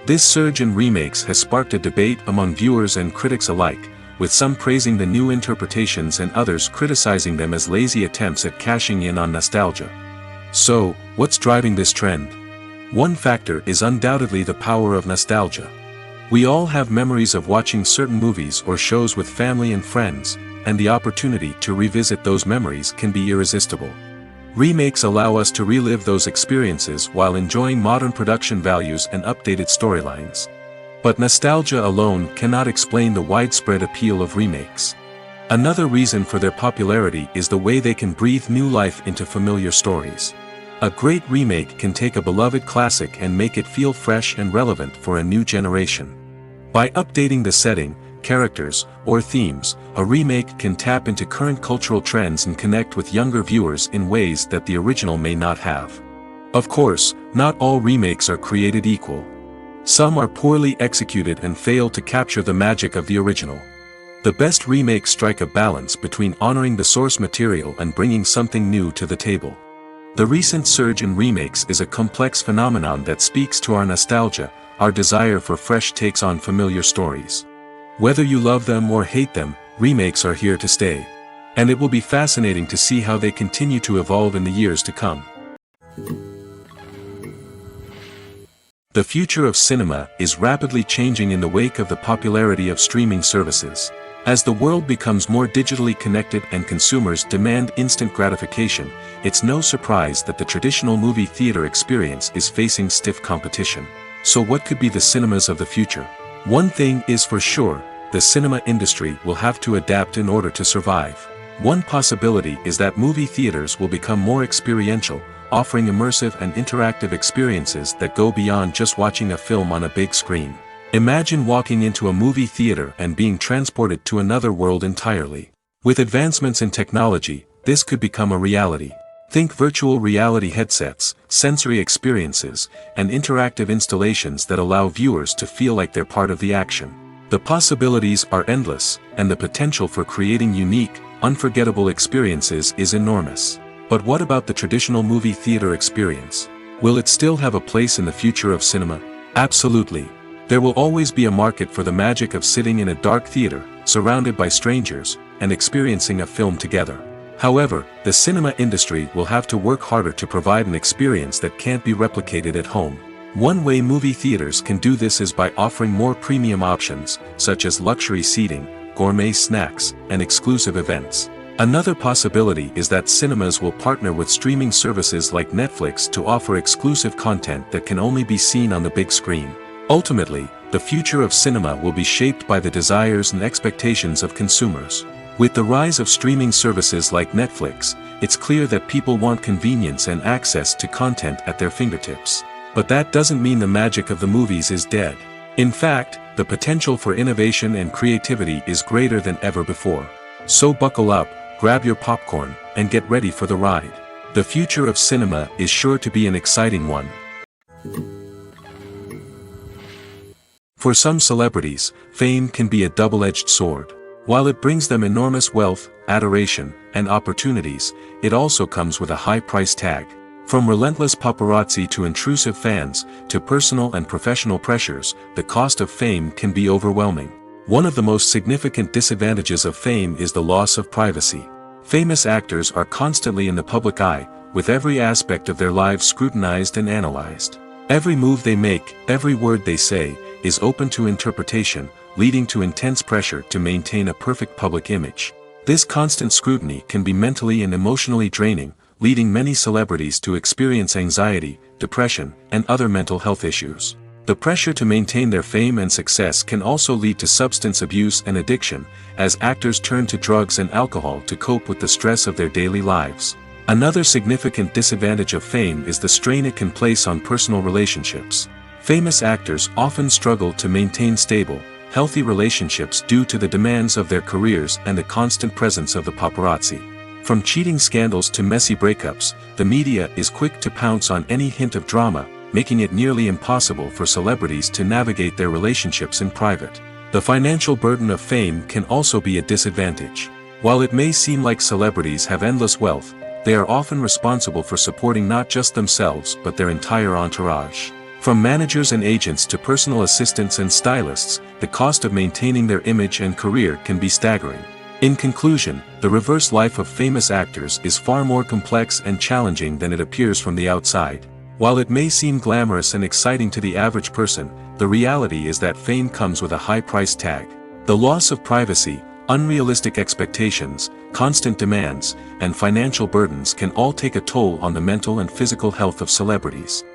This surge in remakes has sparked a debate among viewers and critics alike, with some praising the new interpretations and others criticizing them as lazy attempts at cashing in on nostalgia. So, what's driving this trend? One factor is undoubtedly the power of nostalgia. We all have memories of watching certain movies or shows with family and friends, and the opportunity to revisit those memories can be irresistible. Remakes allow us to relive those experiences while enjoying modern production values and updated storylines. But nostalgia alone cannot explain the widespread appeal of remakes. Another reason for their popularity is the way they can breathe new life into familiar stories. A great remake can take a beloved classic and make it feel fresh and relevant for a new generation. By updating the setting, characters, or themes, a remake can tap into current cultural trends and connect with younger viewers in ways that the original may not have. Of course, not all remakes are created equal. Some are poorly executed and fail to capture the magic of the original. The best remakes strike a balance between honoring the source material and bringing something new to the table. The recent surge in remakes is a complex phenomenon that speaks to our nostalgia, our desire for fresh takes on familiar stories. Whether you love them or hate them, remakes are here to stay. And it will be fascinating to see how they continue to evolve in the years to come. The future of cinema is rapidly changing in the wake of the popularity of streaming services. As the world becomes more digitally connected and consumers demand instant gratification, it's no surprise that the traditional movie theater experience is facing stiff competition. So what could be the cinemas of the future? One thing is for sure, the cinema industry will have to adapt in order to survive. One possibility is that movie theaters will become more experiential, offering immersive and interactive experiences that go beyond just watching a film on a big screen. Imagine walking into a movie theater and being transported to another world entirely. With advancements in technology, this could become a reality. Think virtual reality headsets, sensory experiences, and interactive installations that allow viewers to feel like they're part of the action. The possibilities are endless, and the potential for creating unique, unforgettable experiences is enormous. But what about the traditional movie theater experience? Will it still have a place in the future of cinema? Absolutely. There will always be a market for the magic of sitting in a dark theater, surrounded by strangers, and experiencing a film together. However, the cinema industry will have to work harder to provide an experience that can't be replicated at home. One way movie theaters can do this is by offering more premium options, such as luxury seating, gourmet snacks, and exclusive events. Another possibility is that cinemas will partner with streaming services like Netflix to offer exclusive content that can only be seen on the big screen. Ultimately, the future of cinema will be shaped by the desires and expectations of consumers. With the rise of streaming services like Netflix, it's clear that people want convenience and access to content at their fingertips. But that doesn't mean the magic of the movies is dead. In fact, the potential for innovation and creativity is greater than ever before. So buckle up, grab your popcorn, and get ready for the ride. The future of cinema is sure to be an exciting one. For some celebrities, fame can be a double-edged sword. While it brings them enormous wealth, adoration, and opportunities, it also comes with a high price tag. From relentless paparazzi to intrusive fans, to personal and professional pressures, the cost of fame can be overwhelming. One of the most significant disadvantages of fame is the loss of privacy. Famous actors are constantly in the public eye, with every aspect of their lives scrutinized and analyzed. Every move they make, every word they say, is open to interpretation, leading to intense pressure to maintain a perfect public image. This constant scrutiny can be mentally and emotionally draining, leading many celebrities to experience anxiety, depression, and other mental health issues. The pressure to maintain their fame and success can also lead to substance abuse and addiction, as actors turn to drugs and alcohol to cope with the stress of their daily lives. Another significant disadvantage of fame is the strain it can place on personal relationships. Famous actors often struggle to maintain stable, healthy relationships due to the demands of their careers and the constant presence of the paparazzi. From cheating scandals to messy breakups, the media is quick to pounce on any hint of drama, making it nearly impossible for celebrities to navigate their relationships in private. The financial burden of fame can also be a disadvantage. While it may seem like celebrities have endless wealth, they are often responsible for supporting not just themselves but their entire entourage. From managers and agents to personal assistants and stylists, the cost of maintaining their image and career can be staggering. In conclusion, the reverse life of famous actors is far more complex and challenging than it appears from the outside. While it may seem glamorous and exciting to the average person, the reality is that fame comes with a high price tag. The loss of privacy, unrealistic expectations, constant demands, and financial burdens can all take a toll on the mental and physical health of celebrities.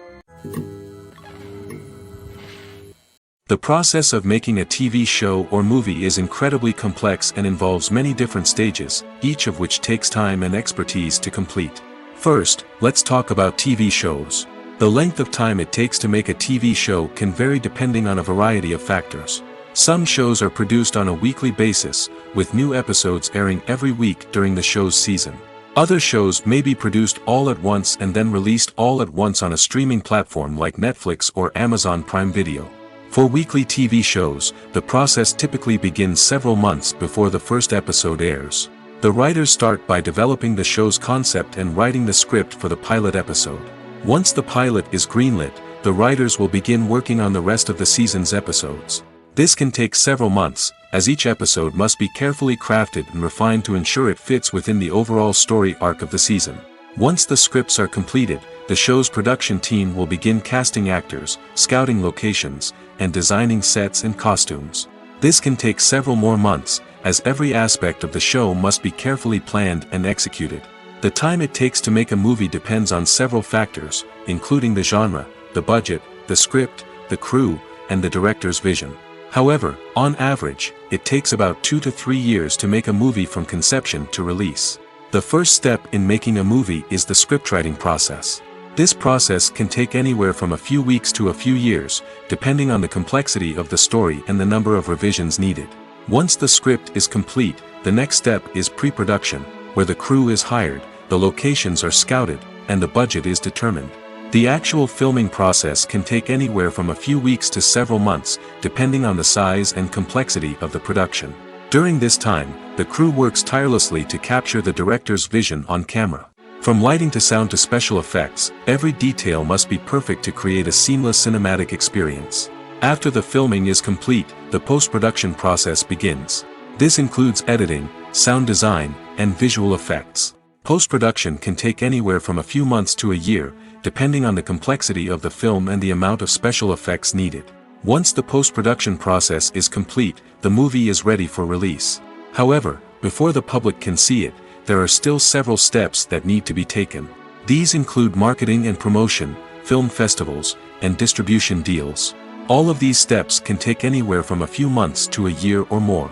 The process of making a TV show or movie is incredibly complex and involves many different stages, each of which takes time and expertise to complete. First, let's talk about TV shows. The length of time it takes to make a TV show can vary depending on a variety of factors. Some shows are produced on a weekly basis, with new episodes airing every week during the show's season. Other shows may be produced all at once and then released all at once on a streaming platform like Netflix or Amazon Prime Video. For weekly TV shows, the process typically begins several months before the first episode airs. The writers start by developing the show's concept and writing the script for the pilot episode. Once the pilot is greenlit, the writers will begin working on the rest of the season's episodes. This can take several months, as each episode must be carefully crafted and refined to ensure it fits within the overall story arc of the season. Once the scripts are completed, the show's production team will begin casting actors, scouting locations, and designing sets and costumes. This can take several more months, as every aspect of the show must be carefully planned and executed. The time it takes to make a movie depends on several factors, including the genre, the budget, the script, the crew, and the director's vision. However, on average, it takes about 2 to 3 years to make a movie from conception to release. The first step in making a movie is the scriptwriting process. This process can take anywhere from a few weeks to a few years, depending on the complexity of the story and the number of revisions needed. Once the script is complete, the next step is pre-production, where the crew is hired, the locations are scouted, and the budget is determined. The actual filming process can take anywhere from a few weeks to several months, depending on the size and complexity of the production. During this time, the crew works tirelessly to capture the director's vision on camera. From lighting to sound to special effects, every detail must be perfect to create a seamless cinematic experience. After the filming is complete, the post-production process begins. This includes editing, sound design, and visual effects. Post-production can take anywhere from a few months to a year, depending on the complexity of the film and the amount of special effects needed. Once the post-production process is complete, the movie is ready for release. However, before the public can see it, there are still several steps that need to be taken. These include marketing and promotion, film festivals, and distribution deals. All of these steps can take anywhere from a few months to a year or more.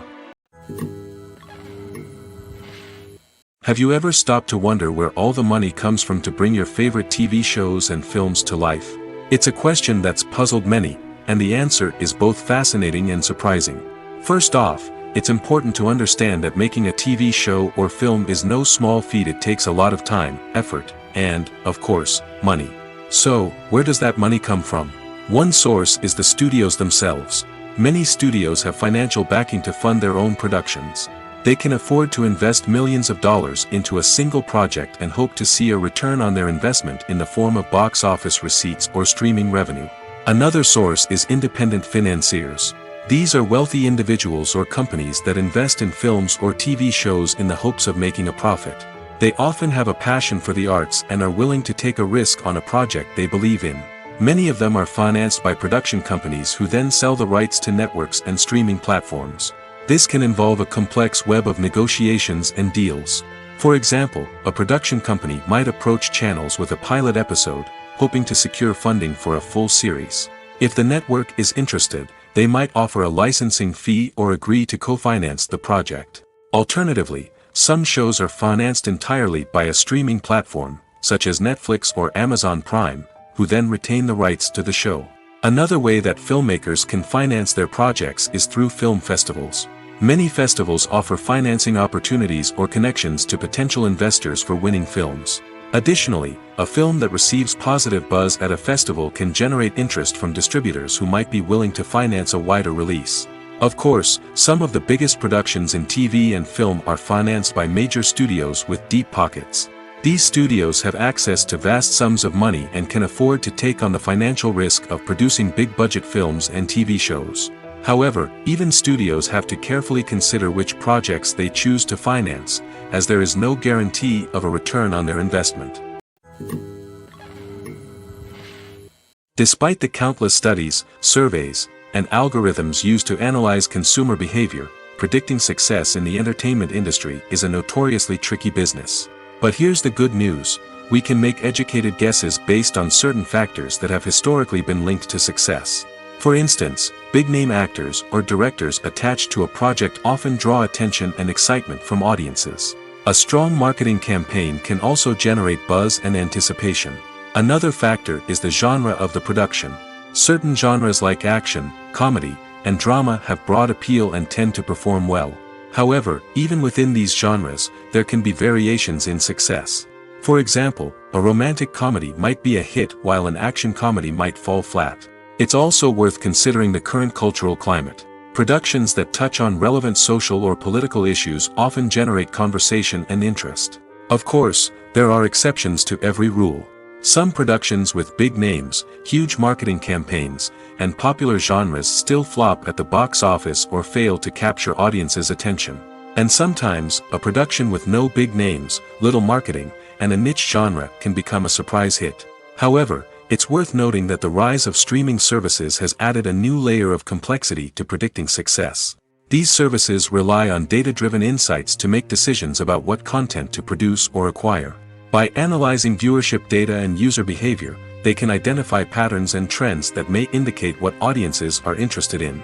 Have you ever stopped to wonder where all the money comes from to bring your favorite TV shows and films to life? It's a question that's puzzled many, and the answer is both fascinating and surprising. First off, it's important to understand that making a TV show or film is no small feat. It takes a lot of time, effort, and, of course, money. So, where does that money come from? One source is the studios themselves. Many studios have financial backing to fund their own productions. They can afford to invest millions of dollars into a single project and hope to see a return on their investment in the form of box office receipts or streaming revenue. Another source is independent financiers. These are wealthy individuals or companies that invest in films or TV shows in the hopes of making a profit. They often have a passion for the arts and are willing to take a risk on a project they believe in. Many of them are financed by production companies who then sell the rights to networks and streaming platforms. This can involve a complex web of negotiations and deals. For example, a production company might approach channels with a pilot episode, hoping to secure funding for a full series. If the network is interested, they might offer a licensing fee or agree to co-finance the project. Alternatively, some shows are financed entirely by a streaming platform, such as Netflix or Amazon Prime, who then retain the rights to the show. Another way that filmmakers can finance their projects is through film festivals. Many festivals offer financing opportunities or connections to potential investors for winning films. Additionally, a film that receives positive buzz at a festival can generate interest from distributors who might be willing to finance a wider release. Of course, some of the biggest productions in TV and film are financed by major studios with deep pockets. These studios have access to vast sums of money and can afford to take on the financial risk of producing big-budget films and TV shows. However, even studios have to carefully consider which projects they choose to finance, as there is no guarantee of a return on their investment. Despite the countless studies, surveys, and algorithms used to analyze consumer behavior, predicting success in the entertainment industry is a notoriously tricky business. But here's the good news: we can make educated guesses based on certain factors that have historically been linked to success. For instance, big-name actors or directors attached to a project often draw attention and excitement from audiences. A strong marketing campaign can also generate buzz and anticipation. Another factor is the genre of the production. Certain genres like action, comedy, and drama have broad appeal and tend to perform well. However, even within these genres, there can be variations in success. For example, a romantic comedy might be a hit while an action comedy might fall flat. It's also worth considering the current cultural climate. Productions that touch on relevant social or political issues often generate conversation and interest. Of course, there are exceptions to every rule. Some productions with big names, huge marketing campaigns, and popular genres still flop at the box office or fail to capture audiences' attention. And sometimes, a production with no big names, little marketing, and a niche genre can become a surprise hit. However, it's worth noting that the rise of streaming services has added a new layer of complexity to predicting success. These services rely on data-driven insights to make decisions about what content to produce or acquire. By analyzing viewership data and user behavior, they can identify patterns and trends that may indicate what audiences are interested in.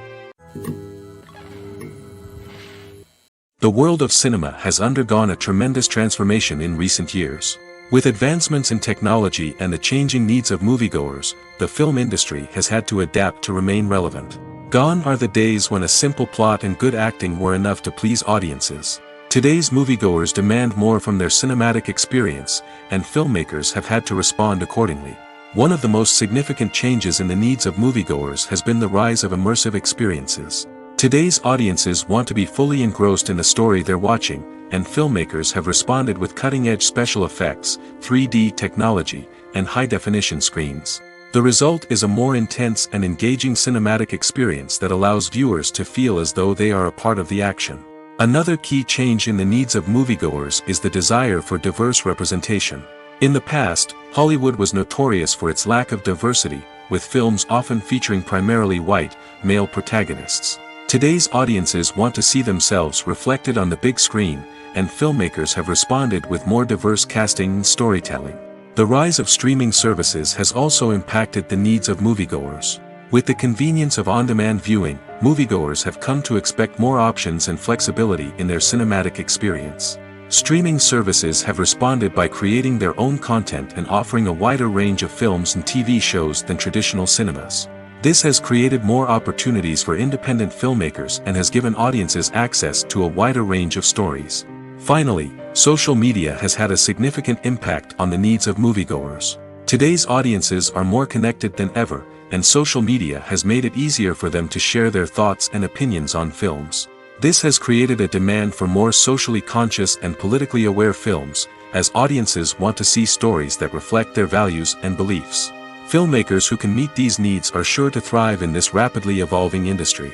The world of cinema has undergone a tremendous transformation in recent years. With advancements in technology and the changing needs of moviegoers, the film industry has had to adapt to remain relevant. Gone are the days when a simple plot and good acting were enough to please audiences. Today's moviegoers demand more from their cinematic experience, and filmmakers have had to respond accordingly. One of the most significant changes in the needs of moviegoers has been the rise of immersive experiences. Today's audiences want to be fully engrossed in the story they're watching, and filmmakers have responded with cutting-edge special effects, 3D technology, and high-definition screens. The result is a more intense and engaging cinematic experience that allows viewers to feel as though they are a part of the action. Another key change in the needs of moviegoers is the desire for diverse representation. In the past, Hollywood was notorious for its lack of diversity, with films often featuring primarily white, male protagonists. Today's audiences want to see themselves reflected on the big screen, and filmmakers have responded with more diverse casting and storytelling. The rise of streaming services has also impacted the needs of moviegoers. With the convenience of on-demand viewing, moviegoers have come to expect more options and flexibility in their cinematic experience. Streaming services have responded by creating their own content and offering a wider range of films and TV shows than traditional cinemas. This has created more opportunities for independent filmmakers and has given audiences access to a wider range of stories. Finally, social media has had a significant impact on the needs of moviegoers. Today's audiences are more connected than ever, and social media has made it easier for them to share their thoughts and opinions on films. This has created a demand for more socially conscious and politically aware films, as audiences want to see stories that reflect their values and beliefs. Filmmakers who can meet these needs are sure to thrive in this rapidly evolving industry.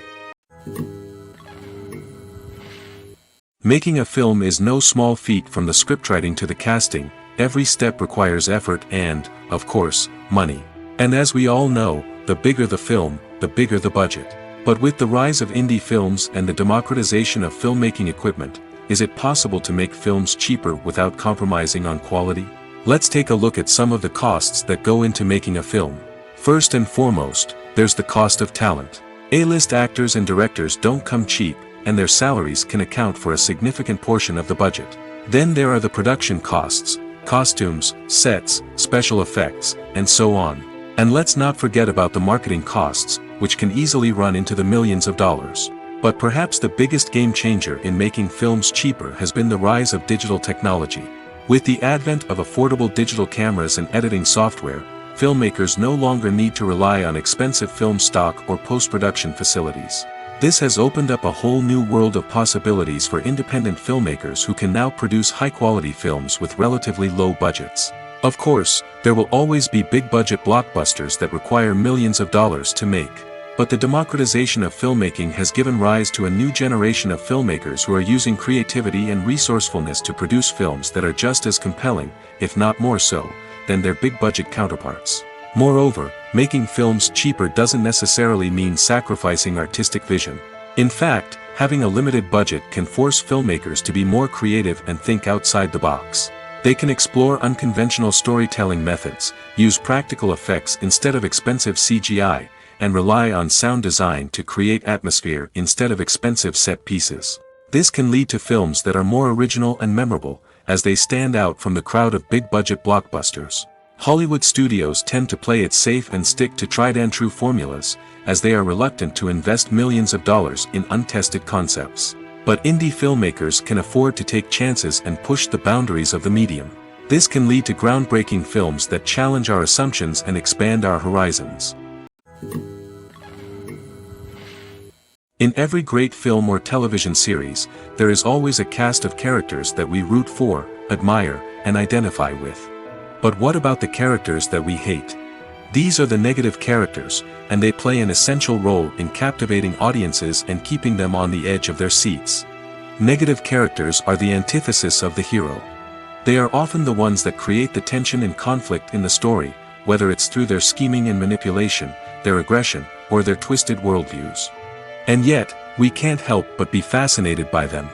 Making a film is no small feat. From the scriptwriting to the casting, every step requires effort and, of course, money. And as we all know, the bigger the film, the bigger the budget. But with the rise of indie films and the democratization of filmmaking equipment, is it possible to make films cheaper without compromising on quality? Let's take a look at some of the costs that go into making a film. First and foremost, there's the cost of talent. A-list actors and directors don't come cheap, and their salaries can account for a significant portion of the budget. Then there are the production costs, costumes, sets, special effects, and so on. And let's not forget about the marketing costs, which can easily run into the millions of dollars. But perhaps the biggest game changer in making films cheaper has been the rise of digital technology. With the advent of affordable digital cameras and editing software, filmmakers no longer need to rely on expensive film stock or post-production facilities. This has opened up a whole new world of possibilities for independent filmmakers who can now produce high-quality films with relatively low budgets. Of course, there will always be big-budget blockbusters that require millions of dollars to make. But the democratization of filmmaking has given rise to a new generation of filmmakers who are using creativity and resourcefulness to produce films that are just as compelling, if not more so, than their big-budget counterparts. Moreover, making films cheaper doesn't necessarily mean sacrificing artistic vision. In fact, having a limited budget can force filmmakers to be more creative and think outside the box. They can explore unconventional storytelling methods, use practical effects instead of expensive CGI, and rely on sound design to create atmosphere instead of expensive set pieces. This can lead to films that are more original and memorable, as they stand out from the crowd of big-budget blockbusters. Hollywood studios tend to play it safe and stick to tried-and-true formulas, as they are reluctant to invest millions of dollars in untested concepts. But indie filmmakers can afford to take chances and push the boundaries of the medium. This can lead to groundbreaking films that challenge our assumptions and expand our horizons. In every great film or television series, there is always a cast of characters that we root for, admire, and identify with. But what about the characters that we hate? These are the negative characters, and they play an essential role in captivating audiences and keeping them on the edge of their seats. Negative characters are the antithesis of the hero. They are often the ones that create the tension and conflict in the story, whether it's through their scheming and manipulation, their aggression, or their twisted worldviews. And yet, we can't help but be fascinated by them.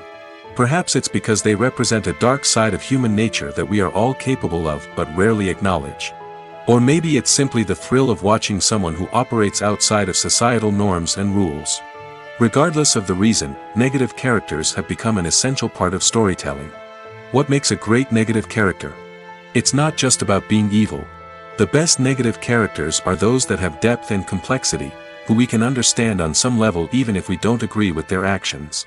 Perhaps it's because they represent a dark side of human nature that we are all capable of but rarely acknowledge. Or maybe it's simply the thrill of watching someone who operates outside of societal norms and rules. Regardless of the reason, negative characters have become an essential part of storytelling. What makes a great negative character? It's not just about being evil. The best negative characters are those that have depth and complexity, who we can understand on some level even if we don't agree with their actions.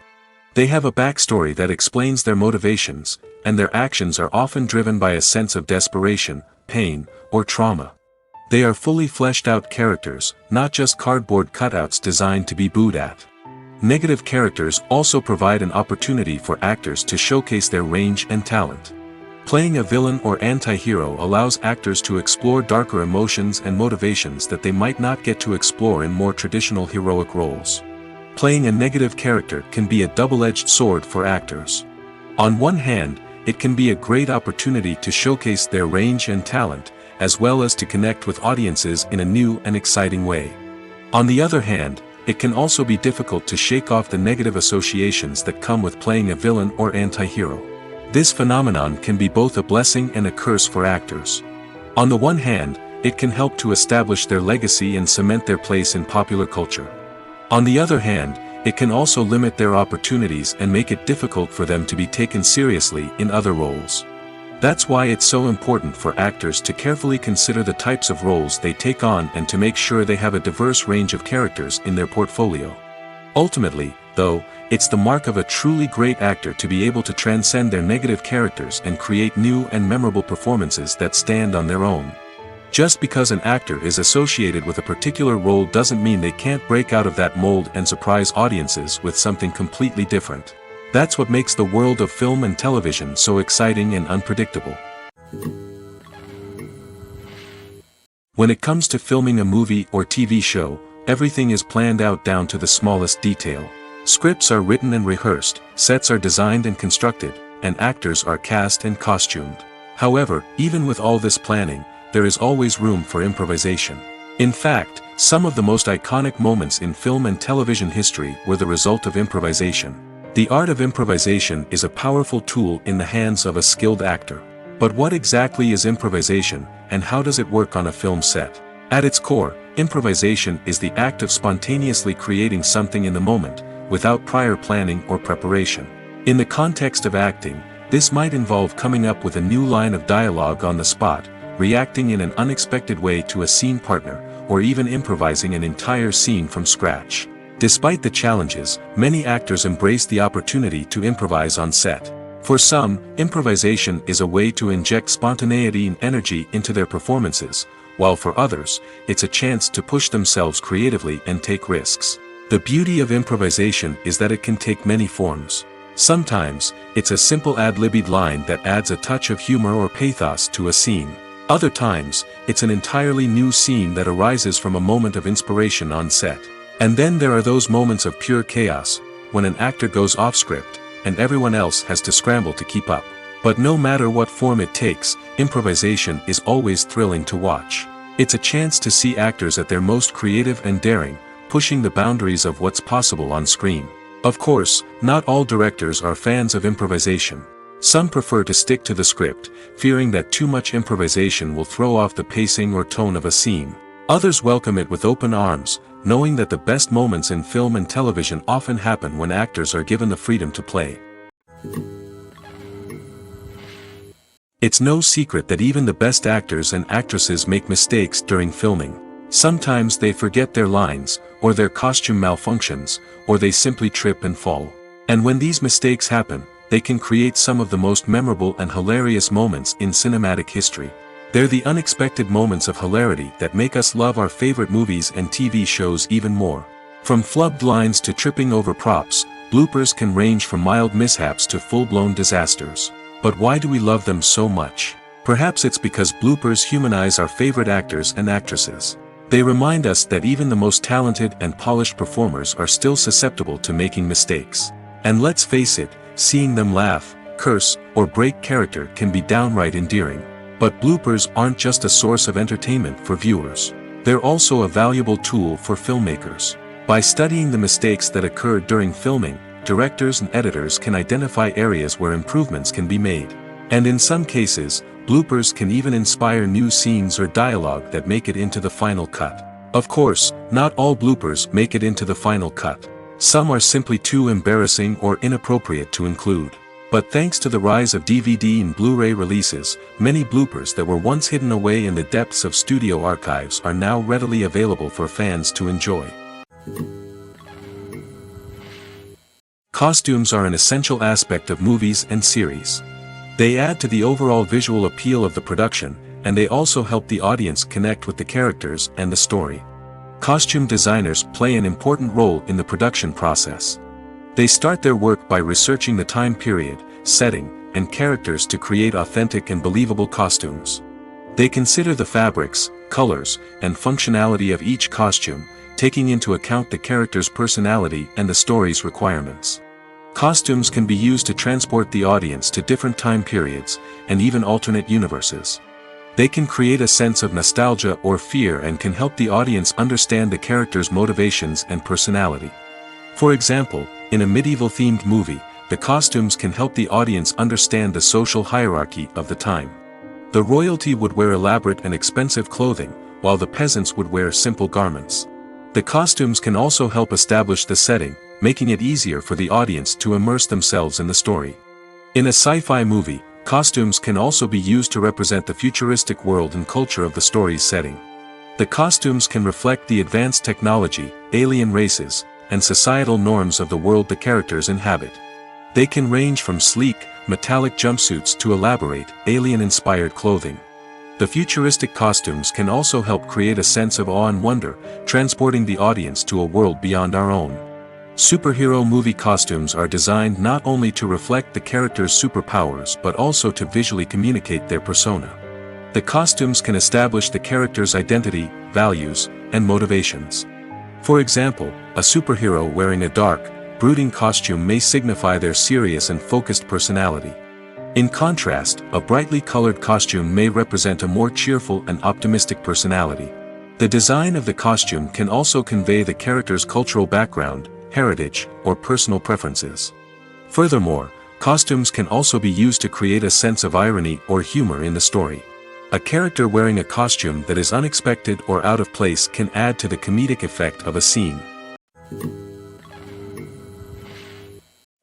They have a backstory that explains their motivations, and their actions are often driven by a sense of desperation, pain, or trauma. They are fully fleshed out characters, not just cardboard cutouts designed to be booed at. Negative characters also provide an opportunity for actors to showcase their range and talent. Playing a villain or anti-hero allows actors to explore darker emotions and motivations that they might not get to explore in more traditional heroic roles. Playing a negative character can be a double-edged sword for actors. On one hand, it can be a great opportunity to showcase their range and talent, as well as to connect with audiences in a new and exciting way. On the other hand, it can also be difficult to shake off the negative associations that come with playing a villain or anti-hero. This phenomenon can be both a blessing and a curse for actors. On the one hand, it can help to establish their legacy and cement their place in popular culture. On the other hand, it can also limit their opportunities and make it difficult for them to be taken seriously in other roles. That's why it's so important for actors to carefully consider the types of roles they take on and to make sure they have a diverse range of characters in their portfolio. Ultimately, though, it's the mark of a truly great actor to be able to transcend their negative characters and create new and memorable performances that stand on their own. Just because an actor is associated with a particular role doesn't mean they can't break out of that mold and surprise audiences with something completely different. That's what makes the world of film and television so exciting and unpredictable. When it comes to filming a movie or TV show, everything is planned out down to the smallest detail. Scripts are written and rehearsed, sets are designed and constructed, and actors are cast and costumed. However, even with all this planning, there is always room for improvisation. In fact, some of the most iconic moments in film and television history were the result of improvisation. The art of improvisation is a powerful tool in the hands of a skilled actor. But what exactly is improvisation, and how does it work on a film set? At its core, improvisation is the act of spontaneously creating something in the moment, without prior planning or preparation. In the context of acting, this might involve coming up with a new line of dialogue on the spot, reacting in an unexpected way to a scene partner, or even improvising an entire scene from scratch. Despite the challenges, many actors embrace the opportunity to improvise on set. For some, improvisation is a way to inject spontaneity and energy into their performances, while for others, it's a chance to push themselves creatively and take risks. The beauty of improvisation is that it can take many forms. Sometimes, it's a simple ad-libbed line that adds a touch of humor or pathos to a scene. Other times, it's an entirely new scene that arises from a moment of inspiration on set. And then there are those moments of pure chaos, when an actor goes off script, and everyone else has to scramble to keep up. But no matter what form it takes, improvisation is always thrilling to watch. It's a chance to see actors at their most creative and daring, pushing the boundaries of what's possible on screen. Of course, not all directors are fans of improvisation. Some prefer to stick to the script, fearing that too much improvisation will throw off the pacing or tone of a scene. Others welcome it with open arms, knowing that the best moments in film and television often happen when actors are given the freedom to play. It's no secret that even the best actors and actresses make mistakes during filming. Sometimes they forget their lines, or their costume malfunctions, or they simply trip and fall. And when these mistakes happen, they can create some of the most memorable and hilarious moments in cinematic history. They're the unexpected moments of hilarity that make us love our favorite movies and TV shows even more. From flubbed lines to tripping over props, bloopers can range from mild mishaps to full-blown disasters. But why do we love them so much? Perhaps it's because bloopers humanize our favorite actors and actresses. They remind us that even the most talented and polished performers are still susceptible to making mistakes. And let's face it, seeing them laugh, curse, or break character can be downright endearing. But bloopers aren't just a source of entertainment for viewers. They're also a valuable tool for filmmakers. By studying the mistakes that occurred during filming, directors and editors can identify areas where improvements can be made. And in some cases, bloopers can even inspire new scenes or dialogue that make it into the final cut. Of course, not all bloopers make it into the final cut. Some are simply too embarrassing or inappropriate to include. But thanks to the rise of DVD and Blu-ray releases, many bloopers that were once hidden away in the depths of studio archives are now readily available for fans to enjoy. Costumes are an essential aspect of movies and series. They add to the overall visual appeal of the production, and they also help the audience connect with the characters and the story. Costume designers play an important role in the production process. They start their work by researching the time period, setting, and characters to create authentic and believable costumes. They consider the fabrics, colors, and functionality of each costume, taking into account the character's personality and the story's requirements. Costumes can be used to transport the audience to different time periods, and even alternate universes. They can create a sense of nostalgia or fear and can help the audience understand the character's motivations and personality. For example, in a medieval-themed movie, the costumes can help the audience understand the social hierarchy of the time. The royalty would wear elaborate and expensive clothing, while the peasants would wear simple garments. The costumes can also help establish the setting, making it easier for the audience to immerse themselves in the story. In a sci-fi movie, costumes can also be used to represent the futuristic world and culture of the story's setting. The costumes can reflect the advanced technology, alien races, and societal norms of the world the characters inhabit. They can range from sleek, metallic jumpsuits to elaborate, alien-inspired clothing. The futuristic costumes can also help create a sense of awe and wonder, transporting the audience to a world beyond our own. Superhero movie costumes are designed not only to reflect the character's superpowers but also to visually communicate their persona. The costumes can establish the character's identity, values, and motivations. For example, a superhero wearing a dark, brooding costume may signify their serious and focused personality. In contrast, a brightly colored costume may represent a more cheerful and optimistic personality. The design of the costume can also convey the character's cultural background, heritage, or personal preferences. Furthermore, costumes can also be used to create a sense of irony or humor in the story. A character wearing a costume that is unexpected or out of place can add to the comedic effect of a scene.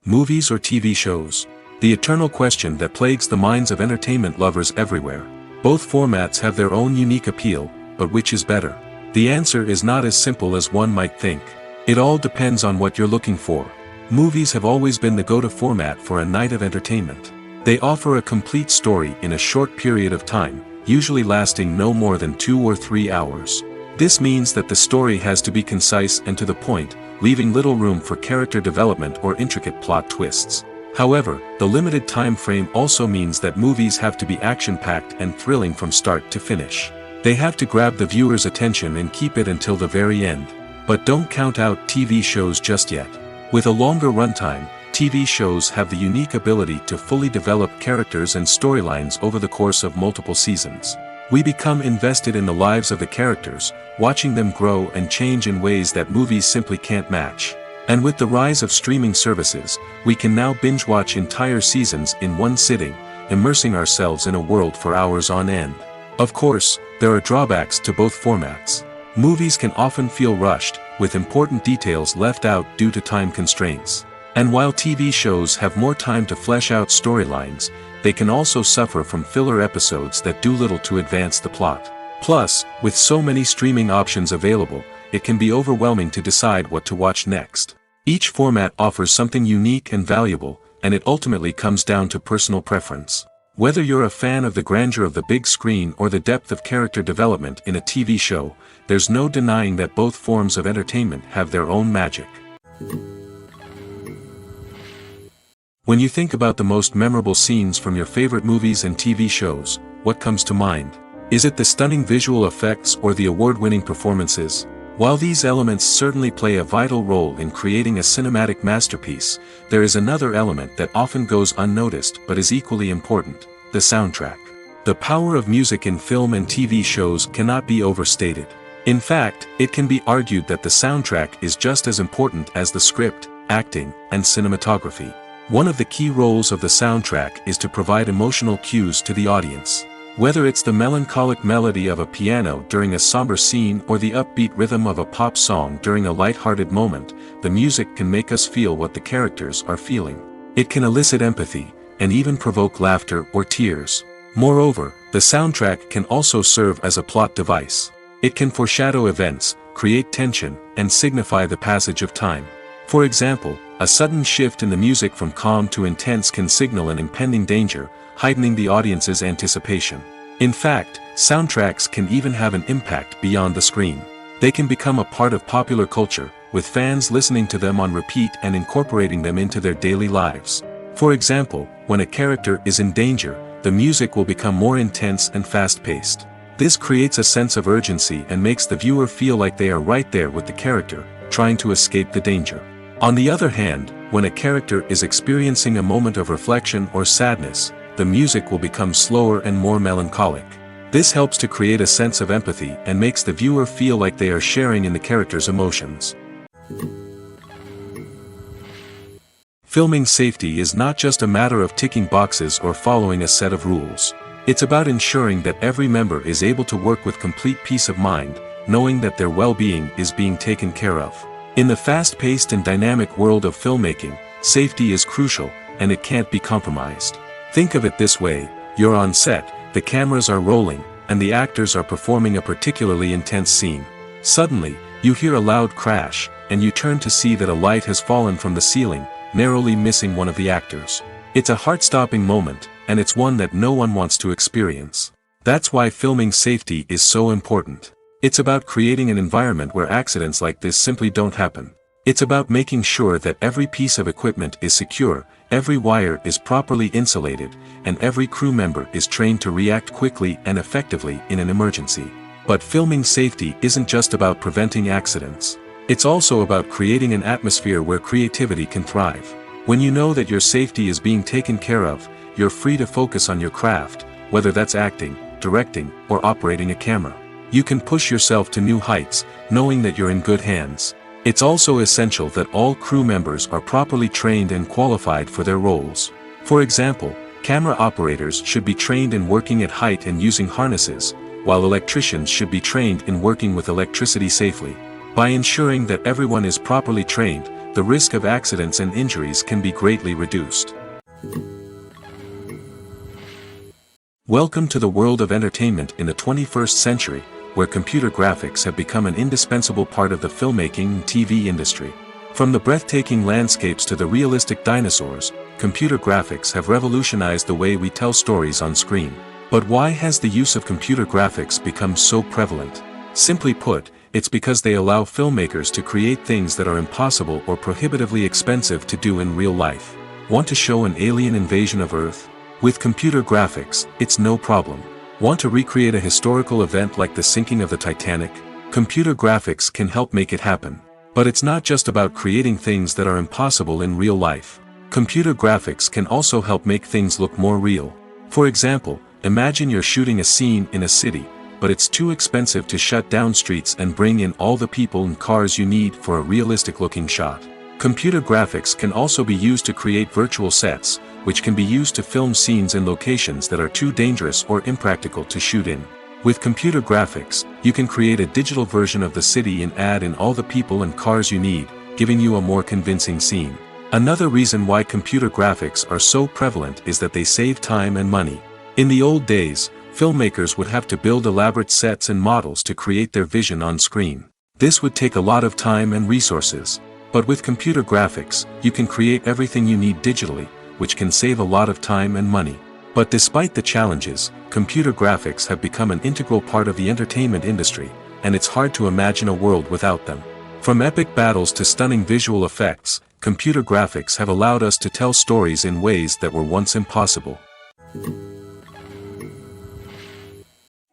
Movies or TV shows? The eternal question that plagues the minds of entertainment lovers everywhere. Both formats have their own unique appeal, but which is better? The answer is not as simple as one might think. It all depends on what you're looking for. Movies have always been the go-to format for a night of entertainment. They offer a complete story in a short period of time, usually lasting no more than 2 or 3 hours. This means that the story has to be concise and to the point, leaving little room for character development or intricate plot twists. However, the limited time frame also means that movies have to be action-packed and thrilling from start to finish. They have to grab the viewer's attention and keep it until the very end. But don't count out TV shows just yet. With a longer runtime, TV shows have the unique ability to fully develop characters and storylines over the course of multiple seasons. We become invested in the lives of the characters, watching them grow and change in ways that movies simply can't match. And with the rise of streaming services, we can now binge-watch entire seasons in one sitting, immersing ourselves in a world for hours on end. Of course, there are drawbacks to both formats. Movies can often feel rushed, with important details left out due to time constraints. And while TV shows have more time to flesh out storylines, they can also suffer from filler episodes that do little to advance the plot. Plus, with so many streaming options available, it can be overwhelming to decide what to watch next. Each format offers something unique and valuable, and it ultimately comes down to personal preference. Whether you're a fan of the grandeur of the big screen or the depth of character development in a TV show, there's no denying that both forms of entertainment have their own magic. When you think about the most memorable scenes from your favorite movies and TV shows, what comes to mind? Is it the stunning visual effects or the award-winning performances? While these elements certainly play a vital role in creating a cinematic masterpiece, there is another element that often goes unnoticed but is equally important: the soundtrack. The power of music in film and TV shows cannot be overstated. In fact, it can be argued that the soundtrack is just as important as the script, acting, and cinematography. One of the key roles of the soundtrack is to provide emotional cues to the audience. Whether it's the melancholic melody of a piano during a somber scene or the upbeat rhythm of a pop song during a light-hearted moment, the music can make us feel what the characters are feeling. It can elicit empathy, and even provoke laughter or tears. Moreover, the soundtrack can also serve as a plot device. It can foreshadow events, create tension, and signify the passage of time. For example, a sudden shift in the music from calm to intense can signal an impending danger, heightening the audience's anticipation. In fact, soundtracks can even have an impact beyond the screen. They can become a part of popular culture, with fans listening to them on repeat and incorporating them into their daily lives. For example, when a character is in danger, the music will become more intense and fast-paced. This creates a sense of urgency and makes the viewer feel like they are right there with the character, trying to escape the danger. On the other hand, when a character is experiencing a moment of reflection or sadness, the music will become slower and more melancholic. This helps to create a sense of empathy and makes the viewer feel like they are sharing in the character's emotions. Filming safety is not just a matter of ticking boxes or following a set of rules. It's about ensuring that every member is able to work with complete peace of mind, knowing that their well-being is being taken care of. In the fast-paced and dynamic world of filmmaking, safety is crucial, and it can't be compromised. Think of it this way: you're on set, the cameras are rolling, and the actors are performing a particularly intense scene. Suddenly, you hear a loud crash, and you turn to see that a light has fallen from the ceiling, narrowly missing one of the actors. It's a heart-stopping moment, and it's one that no one wants to experience. That's why filming safety is so important. It's about creating an environment where accidents like this simply don't happen. It's about making sure that every piece of equipment is secure, every wire is properly insulated, and every crew member is trained to react quickly and effectively in an emergency. But filming safety isn't just about preventing accidents. It's also about creating an atmosphere where creativity can thrive. When you know that your safety is being taken care of, you're free to focus on your craft, whether that's acting, directing, or operating a camera. You can push yourself to new heights, knowing that you're in good hands. It's also essential that all crew members are properly trained and qualified for their roles. For example, camera operators should be trained in working at height and using harnesses, while electricians should be trained in working with electricity safely. By ensuring that everyone is properly trained, the risk of accidents and injuries can be greatly reduced. Welcome to the world of entertainment in the 21st century, where computer graphics have become an indispensable part of the filmmaking and TV industry. From the breathtaking landscapes to the realistic dinosaurs, computer graphics have revolutionized the way we tell stories on screen. But why has the use of computer graphics become so prevalent? Simply put, it's because they allow filmmakers to create things that are impossible or prohibitively expensive to do in real life. Want to show an alien invasion of Earth? With computer graphics, it's no problem. Want to recreate a historical event like the sinking of the Titanic? Computer graphics can help make it happen. But it's not just about creating things that are impossible in real life. Computer graphics can also help make things look more real. For example, imagine you're shooting a scene in a city, but it's too expensive to shut down streets and bring in all the people and cars you need for a realistic-looking shot. Computer graphics can also be used to create virtual sets, which can be used to film scenes in locations that are too dangerous or impractical to shoot in. With computer graphics, you can create a digital version of the city and add in all the people and cars you need, giving you a more convincing scene. Another reason why computer graphics are so prevalent is that they save time and money. In the old days, filmmakers would have to build elaborate sets and models to create their vision on screen. This would take a lot of time and resources. But with computer graphics, you can create everything you need digitally, which can save a lot of time and money. But despite the challenges, computer graphics have become an integral part of the entertainment industry, and it's hard to imagine a world without them. From epic battles to stunning visual effects, computer graphics have allowed us to tell stories in ways that were once impossible.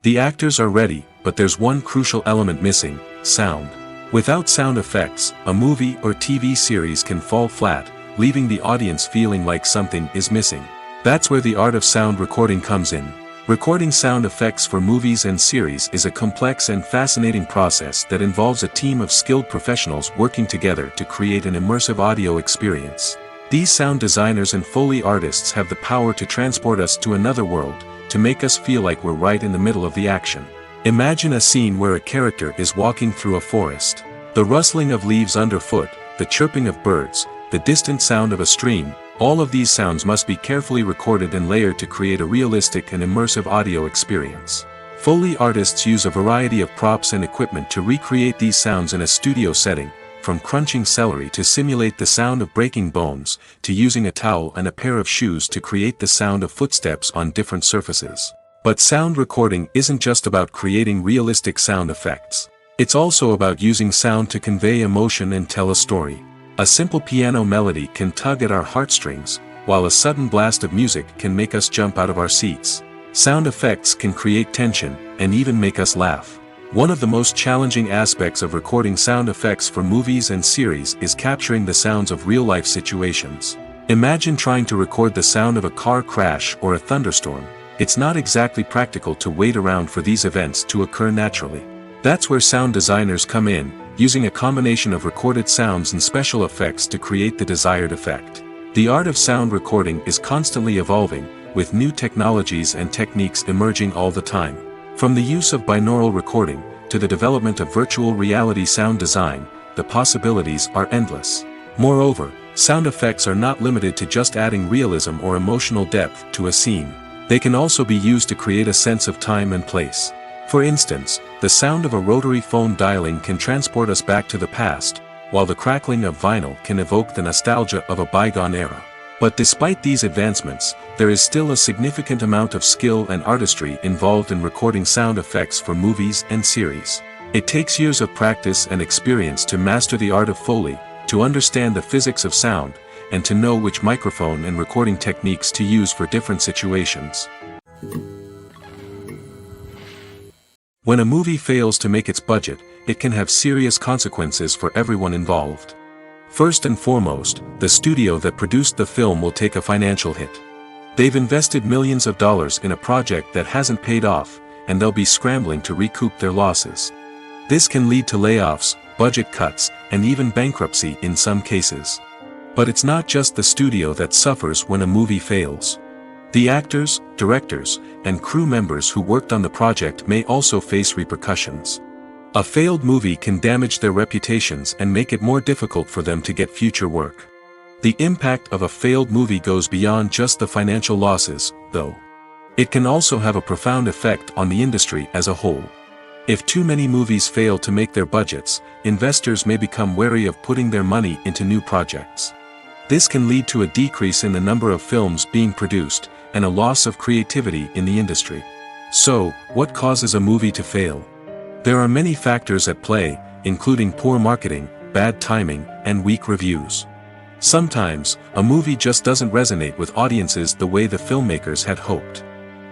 The actors are ready, but there's one crucial element missing: sound. Without sound effects, a movie or TV series can fall flat, leaving the audience feeling like something is missing. That's where the art of sound recording comes in. Recording sound effects for movies and series is a complex and fascinating process that involves a team of skilled professionals working together to create an immersive audio experience. These sound designers and Foley artists have the power to transport us to another world, to make us feel like we're right in the middle of the action. Imagine a scene where a character is walking through a forest. The rustling of leaves underfoot, the chirping of birds, the distant sound of a stream, all of these sounds must be carefully recorded and layered to create a realistic and immersive audio experience. Foley artists use a variety of props and equipment to recreate these sounds in a studio setting, from crunching celery to simulate the sound of breaking bones, to using a towel and a pair of shoes to create the sound of footsteps on different surfaces. But sound recording isn't just about creating realistic sound effects. It's also about using sound to convey emotion and tell a story. A simple piano melody can tug at our heartstrings, while a sudden blast of music can make us jump out of our seats. Sound effects can create tension, and even make us laugh. One of the most challenging aspects of recording sound effects for movies and series is capturing the sounds of real-life situations. Imagine trying to record the sound of a car crash or a thunderstorm. It's not exactly practical to wait around for these events to occur naturally. That's where sound designers come in, using a combination of recorded sounds and special effects to create the desired effect. The art of sound recording is constantly evolving, with new technologies and techniques emerging all the time. From the use of binaural recording, to the development of virtual reality sound design, the possibilities are endless. Moreover, sound effects are not limited to just adding realism or emotional depth to a scene. They can also be used to create a sense of time and place. For instance, the sound of a rotary phone dialing can transport us back to the past, while the crackling of vinyl can evoke the nostalgia of a bygone era. But despite these advancements, there is still a significant amount of skill and artistry involved in recording sound effects for movies and series. It takes years of practice and experience to master the art of Foley, to understand the physics of sound, and to know which microphone and recording techniques to use for different situations. When a movie fails to make its budget, it can have serious consequences for everyone involved. First and foremost, the studio that produced the film will take a financial hit. They've invested millions of dollars in a project that hasn't paid off, and they'll be scrambling to recoup their losses. This can lead to layoffs, budget cuts, and even bankruptcy in some cases. But it's not just the studio that suffers when a movie fails. The actors, directors, and crew members who worked on the project may also face repercussions. A failed movie can damage their reputations and make it more difficult for them to get future work. The impact of a failed movie goes beyond just the financial losses, though. It can also have a profound effect on the industry as a whole. If too many movies fail to make their budgets, investors may become wary of putting their money into new projects. This can lead to a decrease in the number of films being produced, and a loss of creativity in the industry. So, what causes a movie to fail? There are many factors at play, including poor marketing, bad timing, and weak reviews. Sometimes, a movie just doesn't resonate with audiences the way the filmmakers had hoped.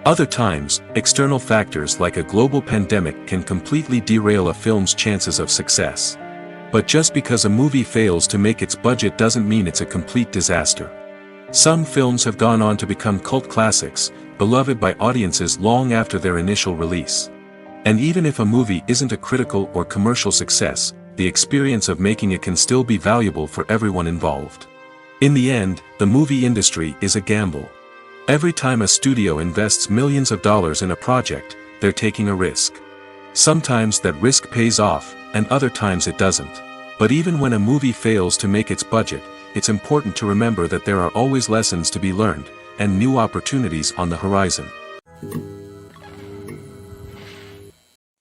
Other times, external factors like a global pandemic can completely derail a film's chances of success. But just because a movie fails to make its budget doesn't mean it's a complete disaster. Some films have gone on to become cult classics, beloved by audiences long after their initial release. And even if a movie isn't a critical or commercial success, the experience of making it can still be valuable for everyone involved. In the end, the movie industry is a gamble. Every time a studio invests millions of dollars in a project, they're taking a risk. Sometimes that risk pays off, and other times it doesn't. But even when a movie fails to make its budget, it's important to remember that there are always lessons to be learned, and new opportunities on the horizon.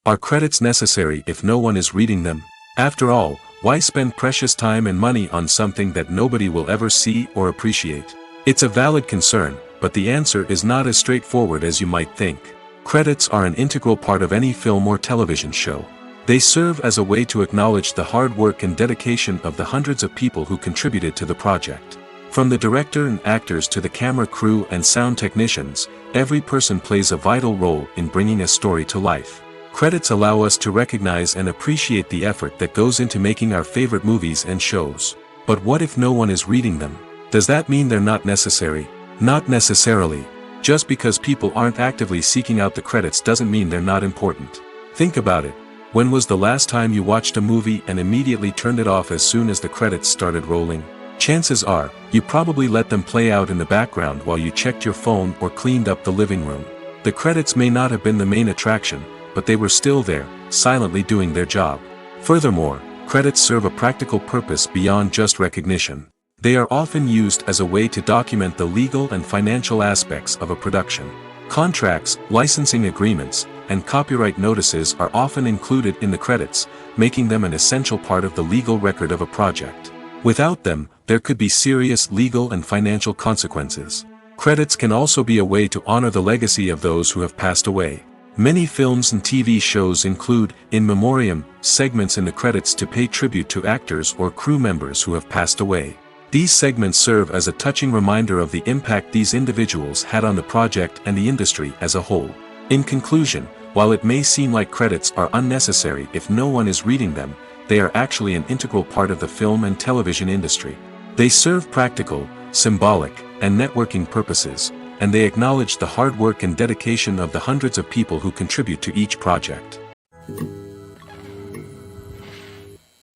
Are credits necessary if no one is reading them? After all, why spend precious time and money on something that nobody will ever see or appreciate? It's a valid concern, but the answer is not as straightforward as you might think. Credits are an integral part of any film or television show. They serve as a way to acknowledge the hard work and dedication of the hundreds of people who contributed to the project. From the director and actors to the camera crew and sound technicians, every person plays a vital role in bringing a story to life. Credits allow us to recognize and appreciate the effort that goes into making our favorite movies and shows. But what if no one is reading them? Does that mean they're not necessary? Not necessarily. Just because people aren't actively seeking out the credits doesn't mean they're not important. Think about it. When was the last time you watched a movie and immediately turned it off as soon as the credits started rolling? Chances are, you probably let them play out in the background while you checked your phone or cleaned up the living room. The credits may not have been the main attraction, but they were still there, silently doing their job. Furthermore, credits serve a practical purpose beyond just recognition. They are often used as a way to document the legal and financial aspects of a production. Contracts, licensing agreements, and copyright notices are often included in the credits, making them an essential part of the legal record of a project. Without them, there could be serious legal and financial consequences. Credits can also be a way to honor the legacy of those who have passed away. Many films and TV shows include, in memoriam, segments in the credits to pay tribute to actors or crew members who have passed away. These segments serve as a touching reminder of the impact these individuals had on the project and the industry as a whole. In conclusion, while it may seem like credits are unnecessary if no one is reading them, they are actually an integral part of the film and television industry. They serve practical, symbolic, and networking purposes, and they acknowledge the hard work and dedication of the hundreds of people who contribute to each project.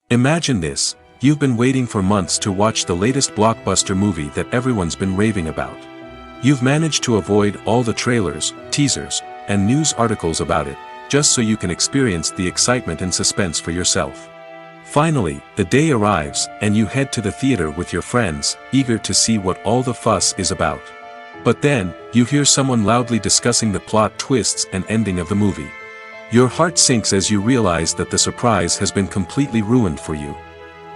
Imagine this. You've been waiting for months to watch the latest blockbuster movie that everyone's been raving about. You've managed to avoid all the trailers, teasers, and news articles about it, just so you can experience the excitement and suspense for yourself. Finally, the day arrives, and you head to the theater with your friends, eager to see what all the fuss is about. But then, you hear someone loudly discussing the plot twists and ending of the movie. Your heart sinks as you realize that the surprise has been completely ruined for you.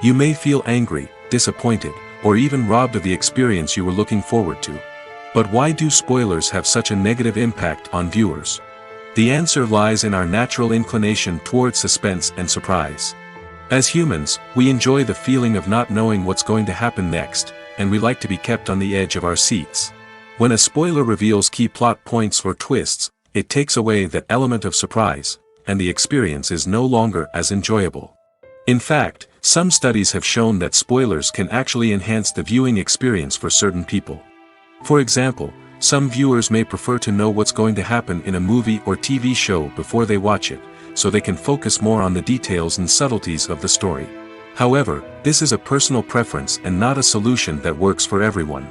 You may feel angry, disappointed, or even robbed of the experience you were looking forward to. But why do spoilers have such a negative impact on viewers? The answer lies in our natural inclination towards suspense and surprise. As humans, we enjoy the feeling of not knowing what's going to happen next, and we like to be kept on the edge of our seats. When a spoiler reveals key plot points or twists, it takes away that element of surprise, and the experience is no longer as enjoyable. In fact, some studies have shown that spoilers can actually enhance the viewing experience for certain people. For example, some viewers may prefer to know what's going to happen in a movie or TV show before they watch it, so they can focus more on the details and subtleties of the story. However, this is a personal preference and not a solution that works for everyone.